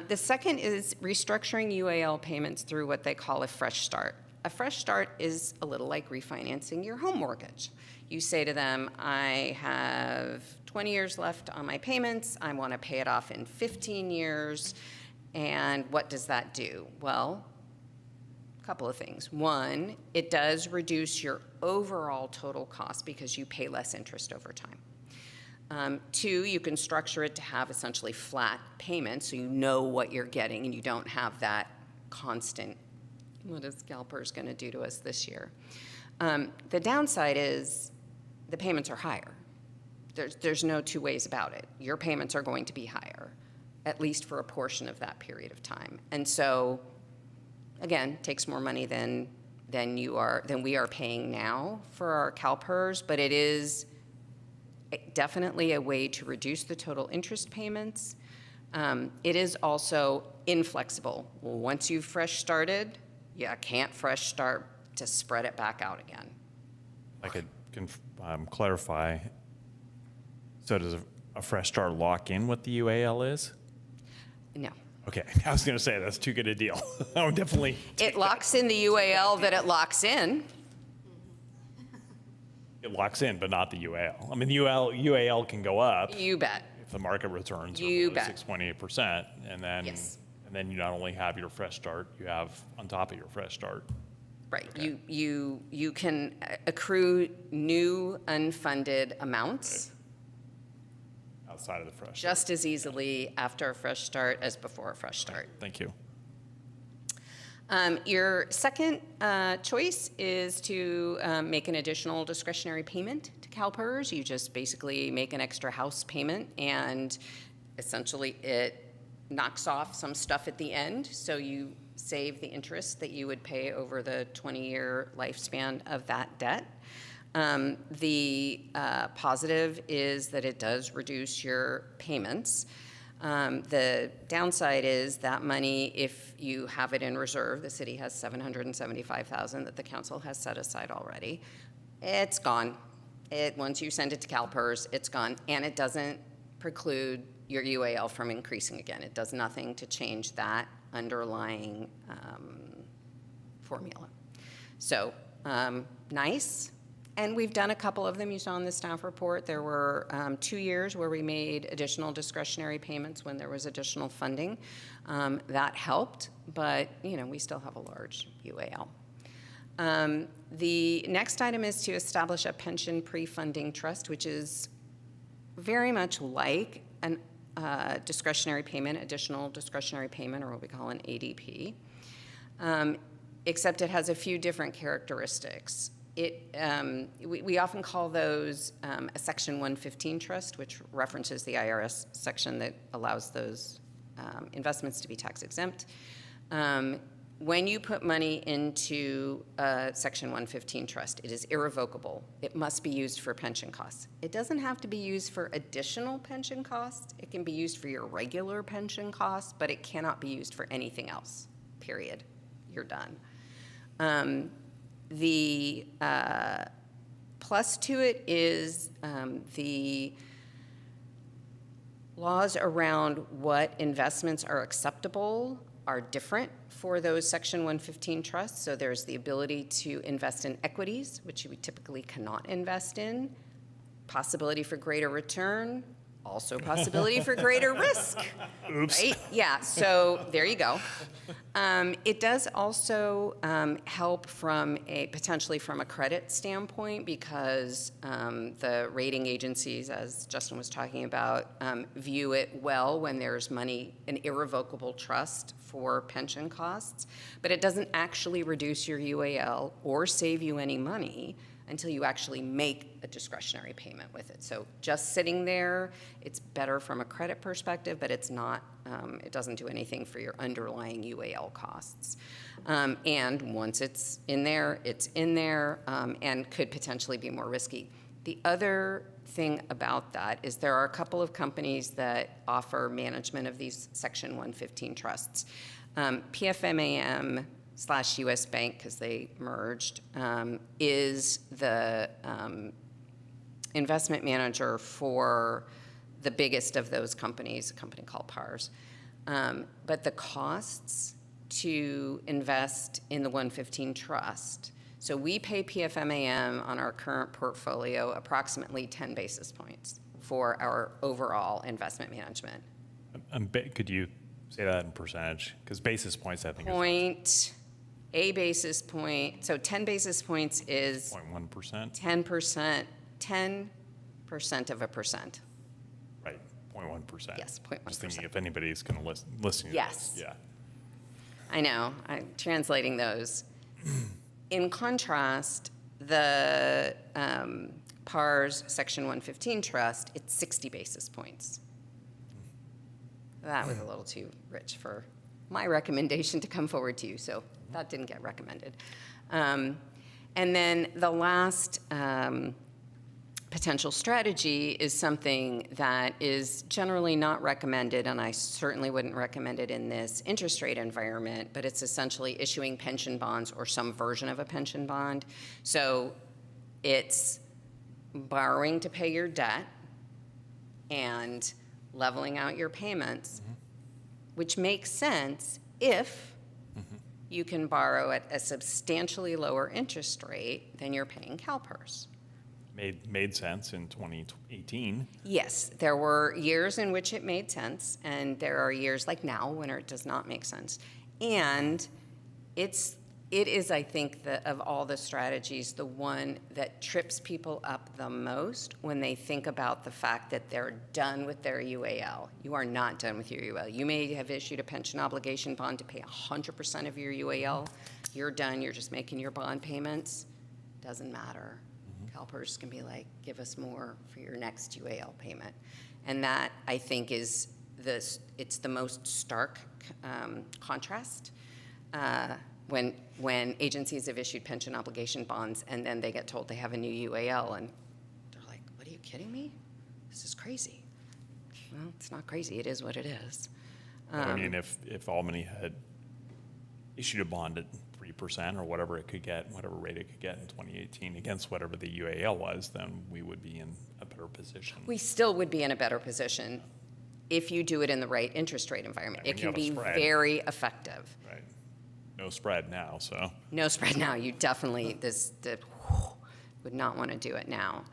The second is restructuring UAL payments through what they call a fresh start. A fresh start is a little like refinancing your home mortgage. You say to them, I have 20 years left on my payments, I want to pay it off in 15 years, and what does that do? Well, couple of things. One, it does reduce your overall total cost because you pay less interest over time. Two, you can structure it to have essentially flat payments so you know what you're getting and you don't have that constant, what is CalPERS going to do to us this year? The downside is the payments are higher. There's no two ways about it. Your payments are going to be higher, at least for a portion of that period of time. And so again, takes more money than we are paying now for our CalPERS, but it is definitely a way to reduce the total interest payments. It is also inflexible. Once you've fresh started, you can't fresh start to spread it back out again. I could clarify. So does a fresh start lock in what the UAL is? No. Okay, I was going to say that's too good a deal. I would definitely. It locks in the UAL that it locks in. It locks in, but not the UAL. I mean, the UAL can go up You bet. if the market returns are You below bet. 6.8%, and Yes. then you not only have your fresh start, you have on top of your fresh start. Right. Okay. You can accrue new unfunded amounts Outside of the fresh. just as easily after a fresh start as before a fresh start. Thank you. Your second choice is to make an additional discretionary payment to CalPERS. You just basically make an extra house payment, and essentially it knocks off some stuff at the end, so you save the interest that you would pay over the 20-year lifespan of that debt. The positive is that it does reduce your payments. The downside is that money, if you have it in reserve, the city has $775,000 that the council has set aside already. It's gone. Once you send it to CalPERS, it's gone, and it doesn't preclude your UAL from increasing again. It does nothing to change that underlying formula. So nice. And we've done a couple of them. You saw in the staff report, there were 2 years where we made additional discretionary payments when there was additional funding. That helped, but we still have a large UAL. The next item is to establish a pension pre-funding trust, which is very much like an discretionary payment, additional discretionary payment, or what we call an ADP, except it has a few different characteristics. We often call those a Section 115 trust, which references the IRS section that allows those investments to be tax exempt. When you put money into a Section 115 trust, it is irrevocable. It must be used for pension costs. It doesn't have to be used for additional pension costs. It can be used for your regular pension costs, but it cannot be used for anything else, period. You're done. The plus to it is the laws around what investments are acceptable are different for those Section 115 trusts. So there's the ability to invest in equities, which you typically cannot invest in, possibility for greater return, also possibility for greater risk. Oops. Right? Yeah, so there you go. It does also help potentially from a credit standpoint, because the rating agencies, as Justin was talking about, view it well when there's money, an irrevocable trust for pension costs, but it doesn't actually reduce your UAL or save you any money until you actually make a discretionary payment with it. So just sitting there, it's better from a credit perspective, but it's not, it doesn't do anything for your underlying UAL costs. And once it's in there, and could potentially be more risky. The other thing about that is there are a couple of companies that offer management of these Section 115 trusts. PFMAM / US Bank, because they merged, is the investment manager for the biggest of those companies, a company called PARS. But the costs to invest in the 115 trust, so we pay PFMAM on our current portfolio approximately 10 basis points for our overall investment management. Could you say that in percentage? Because basis points, I think, A basis point, so 10 basis points is 0.1%. 10%, 10% of a percent. Right, 0.1%. Yes, 0.1%. Just thinking if anybody's going to listen to Yes. this. Yeah. I know, I'm translating those. In contrast, the PARS Section 115 trust, it's 60 basis points. That was a little too rich for my recommendation to come forward to you, so that didn't get recommended. And then the last potential strategy is something that is generally not recommended, and I certainly wouldn't recommend it in this interest rate environment, but it's essentially issuing pension bonds or some version of a pension bond. So it's borrowing to pay your debt and leveling out your payments, which makes sense if you can borrow at a substantially lower interest rate than you're paying CalPERS. Made sense in 2018. Yes, there were years in which it made sense, and there are years like now when it does not make sense. And it is, I think, of all the strategies, the one that trips people up the most when they think about the fact that they're done with their UAL. You are not done with your UAL. You may have issued a pension obligation bond to pay 100% of your UAL. You're done. You're just making your bond payments. Doesn't matter. CalPERS can be like, give us more for your next UAL payment. And that, I think, is it's the most stark contrast when agencies have issued pension obligation bonds and then they get told they have a new UAL and they're like, what, are you kidding me? This is crazy. Well, it's not crazy. It is what it is. I mean, if Albany had issued a bond at 3% or whatever it could get, whatever rate it could get in 2018 against whatever the UAL was, then we would be in a better position. We still would be in a better position if you do it in the right interest rate environment. Right, it can be spread. very effective. Right. No spread now, so. No spread now. You definitely would not want to do it now.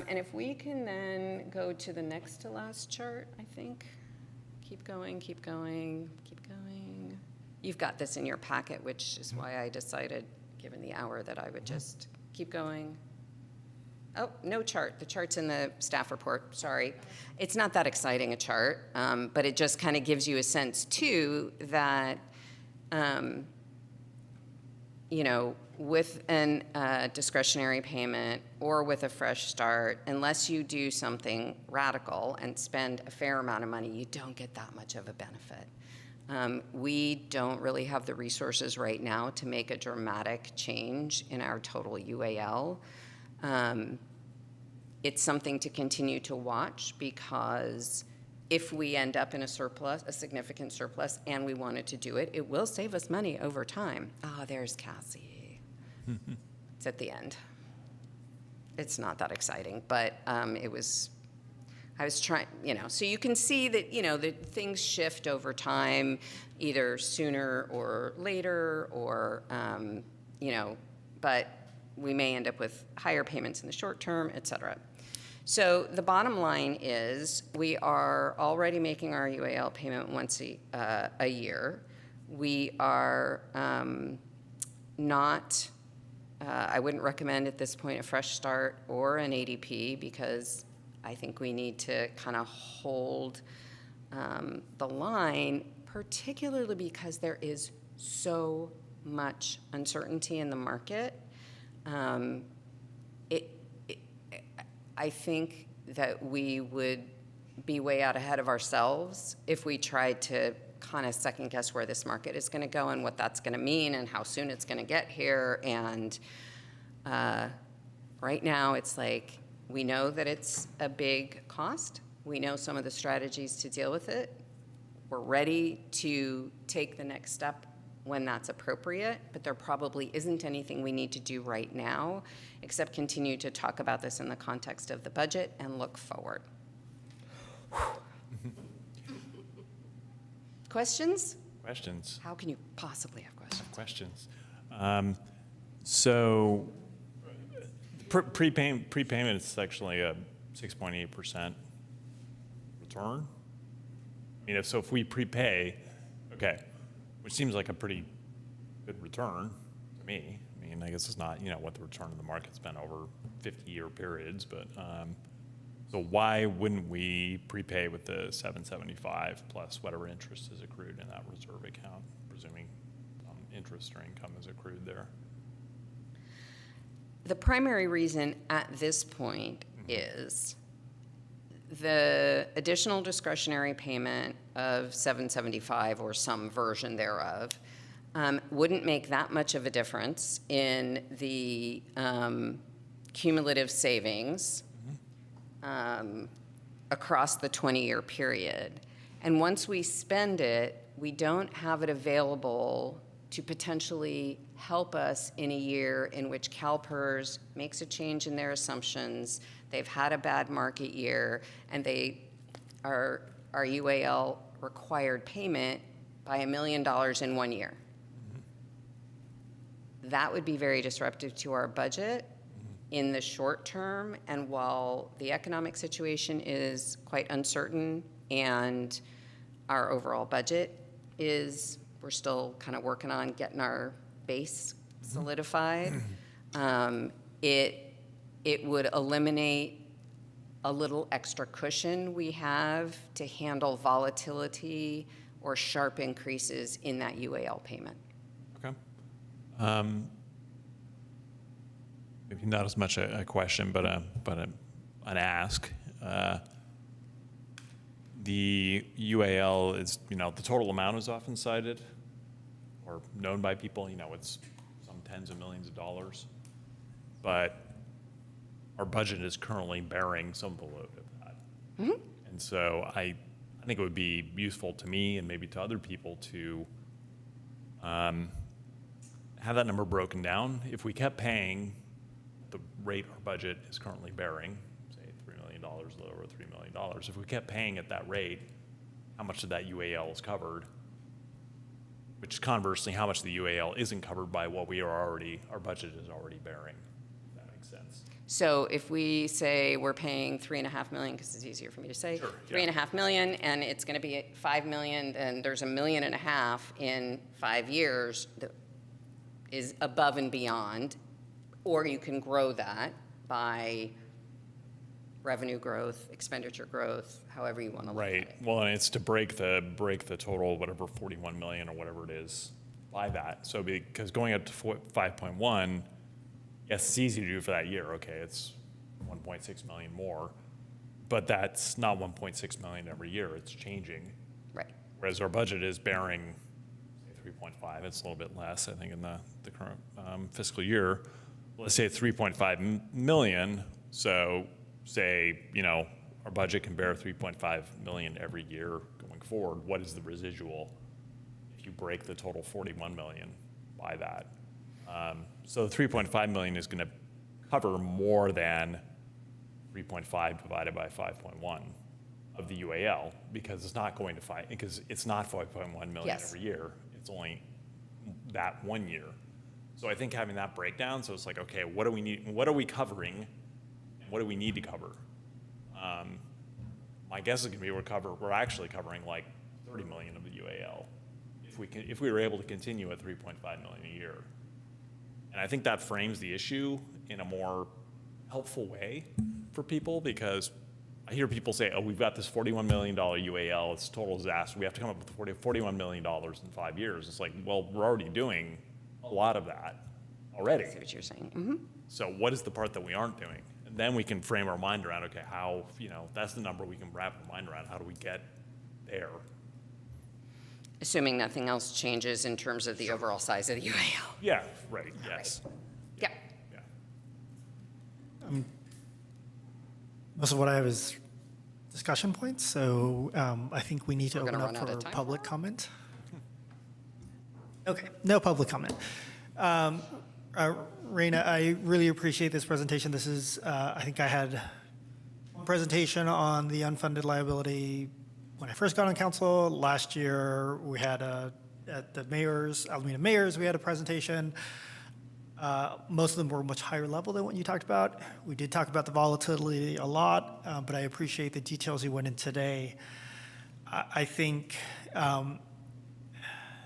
And if we can then go to the next to last chart, I think. Keep going, keep going, keep going. You've got this in your packet, which is why I decided, given the hour, that I would just keep going. Oh, no chart. The chart's in the staff report, sorry. It's not that exciting a chart, but it just kind of gives you a sense, too, that, you know, with an discretionary payment or with a fresh start, unless you do something radical and spend a fair amount of money, you don't get that much of a benefit. We don't really have the resources right now to make a dramatic change in our total UAL. It's something to continue to watch, because if we end up in a surplus, a significant surplus, and we wanted to do it, it will save us money over time. Ah, there's Cassie. It's at the end. It's not that exciting, but I was trying, you know, so you can see that, you know, that things shift over time, either sooner or later, or, you know, but we may end up with higher payments in the short term, et cetera. So the bottom line is we are already making our UAL payment once a year. We are not, I wouldn't recommend at this point a fresh start or an ADP, because I think we need to kind of hold the line, particularly because there is so much uncertainty in the market. I think that we would be way out ahead of ourselves if we tried to kind of second guess where this market is going to go and what that's going to mean and how soon it's going to get here. And right now it's like, we know that it's a big cost. We know some of the strategies to deal with it. We're ready to take the next step when that's appropriate, but there probably isn't anything we need to do right now except continue to talk about this in the context of the budget and look forward. Questions? Questions? How can you possibly have questions? Questions. So prepayment is actually a 6.8% return. I mean, if we prepay, okay, which seems like a pretty good return to me. I mean, I guess it's not, you know, what the return in the market's been over 50-year periods, but so why wouldn't we prepay with the 775 plus whatever interest is accrued in that reserve account, presuming interest or income is accrued there? The primary reason at this point is the additional discretionary payment of $775 or some version thereof wouldn't make that much of a difference in the cumulative savings across the 20-year period. And once we spend it, we don't have it available to potentially help us in a year in which CalPERS makes a change in their assumptions, they've had a bad market year, and our UAL required payment by $1 million in 1 year. That would be very disruptive to our budget in the short term, and while the economic situation is quite uncertain and our overall budget is, we're still kind of working on getting our base solidified, it would eliminate a little extra cushion we have to handle volatility or sharp increases in that UAL payment. Okay. Maybe not as much a question, but an ask. The UAL is, you know, the total amount is often cited or known by people. You know, it's some tens of millions of dollars, but our budget is currently bearing some of the load of that. Mm-hmm. And so I think it would be useful to me and maybe to other people to have that number broken down. If we kept paying the rate our budget is currently bearing, say $3 million, a little over $3 million, if we kept paying at that rate, how much of that UAL is covered? Which is conversely, how much of the UAL isn't covered by what our budget is already bearing. If that makes sense. So if we say we're paying $3.5 million, because it's easier for me to say, sure, $3.5 million, and it's going to be at $5 million, and there's $1.5 million in 5 years that is above and beyond, or you can grow that by revenue growth, expenditure growth, however you want to look at Right. it. Well, and it's to break the total, whatever, 41 million or whatever it is, by that. So because going up to 5.1, yes, it's easy to do for that year. Okay, it's 1.6 million more, but that's not 1.6 million every year. It's changing. Right. Whereas our budget is bearing, say, 3.5. It's a little bit less, I think, in the current fiscal year. Let's say it's 3.5 million. So say, our budget can bear 3.5 million every year going forward. What is the residual if you break the total 41 million by that? So the 3.5 million is going to cover more than 3.5 divided by 5.1 of the UAL, because it's not going to because it's not 5.1 million Yes. every year. It's only that 1 year. So I think having that breakdown, so it's like, okay, what do we need? What are we covering? And what do we need to cover? My guess is going to be we're actually covering like 30 million of the UAL if we were able to continue at 3.5 million a year. And I think that frames the issue in a more helpful way for people, because I hear people say, oh, we've got this $41 million UAL, it's a total disaster. We have to come up with $41 million in 5 years. It's like, well, we're already doing a lot of that already. I see what you're saying. Mm-hmm. So what is the part that we aren't doing? And then we can frame our mind around, okay, how, that's the number we can wrap our mind around. How do we get there? Assuming nothing else changes in terms of the overall size of the UAL. Yeah, right, yes. Yeah. Yeah. Most of what I have is discussion points, so I think we need to We're open gonna up run out for of time. public comment. Okay, no public comment. Raina, I really appreciate this presentation. This is, I think I had one presentation on the unfunded liability when I first got on council. Last year, we had at the Albany Mayor's, we had a presentation. Most of them were much higher level than what you talked about. We did talk about the volatility a lot, but I appreciate the details you went in today. I think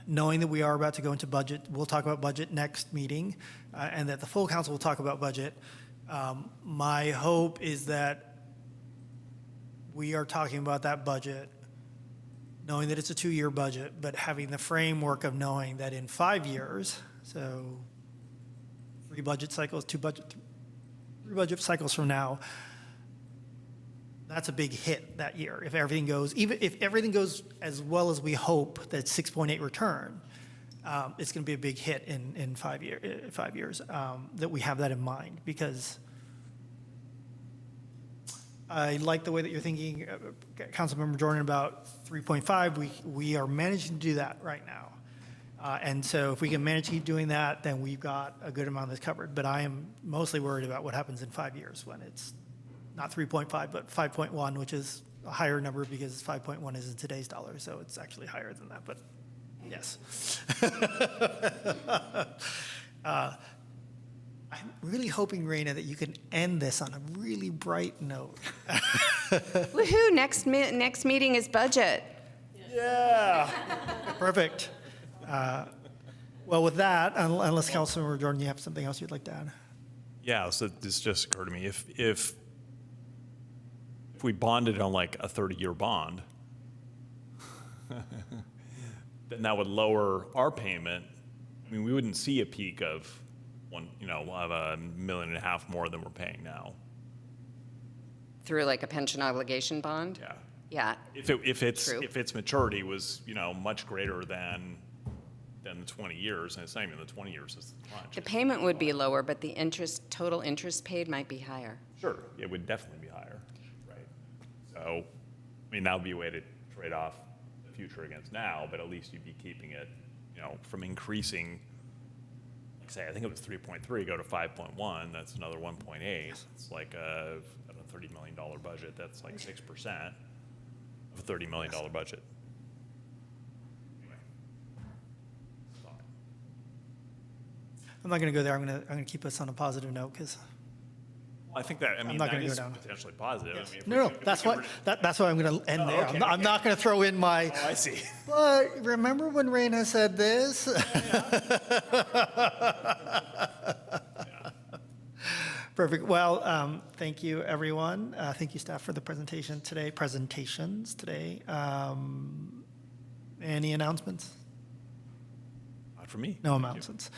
knowing that we are about to go into budget, we'll talk about budget next meeting, and that the full council will talk about budget. My hope is that we are talking about that budget, knowing that it's a 2-year budget, but having the framework of knowing that in 5 years, so 3 budget cycles, 3 budget cycles from now, that's a big hit that year. If everything goes, even if everything goes as well as we hope, that 6.8 return, it's going to be a big hit in 5 years. That we have that in mind, because I like the way that you're thinking, Councilmember Jordan, about 3.5. We are managing to do that right now. And so if we can manage to keep doing that, then we've got a good amount that's covered. But I am mostly worried about what happens in 5 years, when it's not 3.5, but 5.1, which is a higher number because 5.1 is in today's dollars, so it's actually higher than that, but yes. I'm really hoping, Raina, that you can end this on a really bright note. Woohoo, next meeting is budget. Yeah. Perfect. Well, with that, unless Councilmember Jordan, you have something else you'd like to add? Yeah, so this just occurred to me. If we bonded on like a 30-year bond, then that would lower our payment. I mean, we wouldn't see a peak of $1.5 million more than we're paying now. Through like a pension obligation bond? Yeah. Yeah. If True. its maturity was much greater than the 20 years, and it's not even the 20 years is much. The payment would be lower, but the total interest paid might be higher. Sure, it would definitely be higher, right? So, I mean, that would be a way to trade off the future against now, but at least you'd be keeping it, from increasing. Like say, I think it was 3.3, go to 5.1. That's another 1.8. It's like a $30 million budget. That's like 6% of a $30 million budget. Anyway. I'm not going to go there. I'm going to keep us on a positive note, because I think that, I'm not that gonna go is down. potentially positive. I mean, if no, we can- that's if we what can that's why I'm going to end there. okay, I'm not going to throw in my. Oh, I see. But remember when Raina said this? Perfect. Well, thank you, everyone. Thank you, staff, for the presentations today. Any announcements? Not for me. No Thank you. announcements.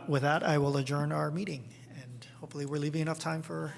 With that, I will adjourn our meeting, and hopefully we're leaving enough time for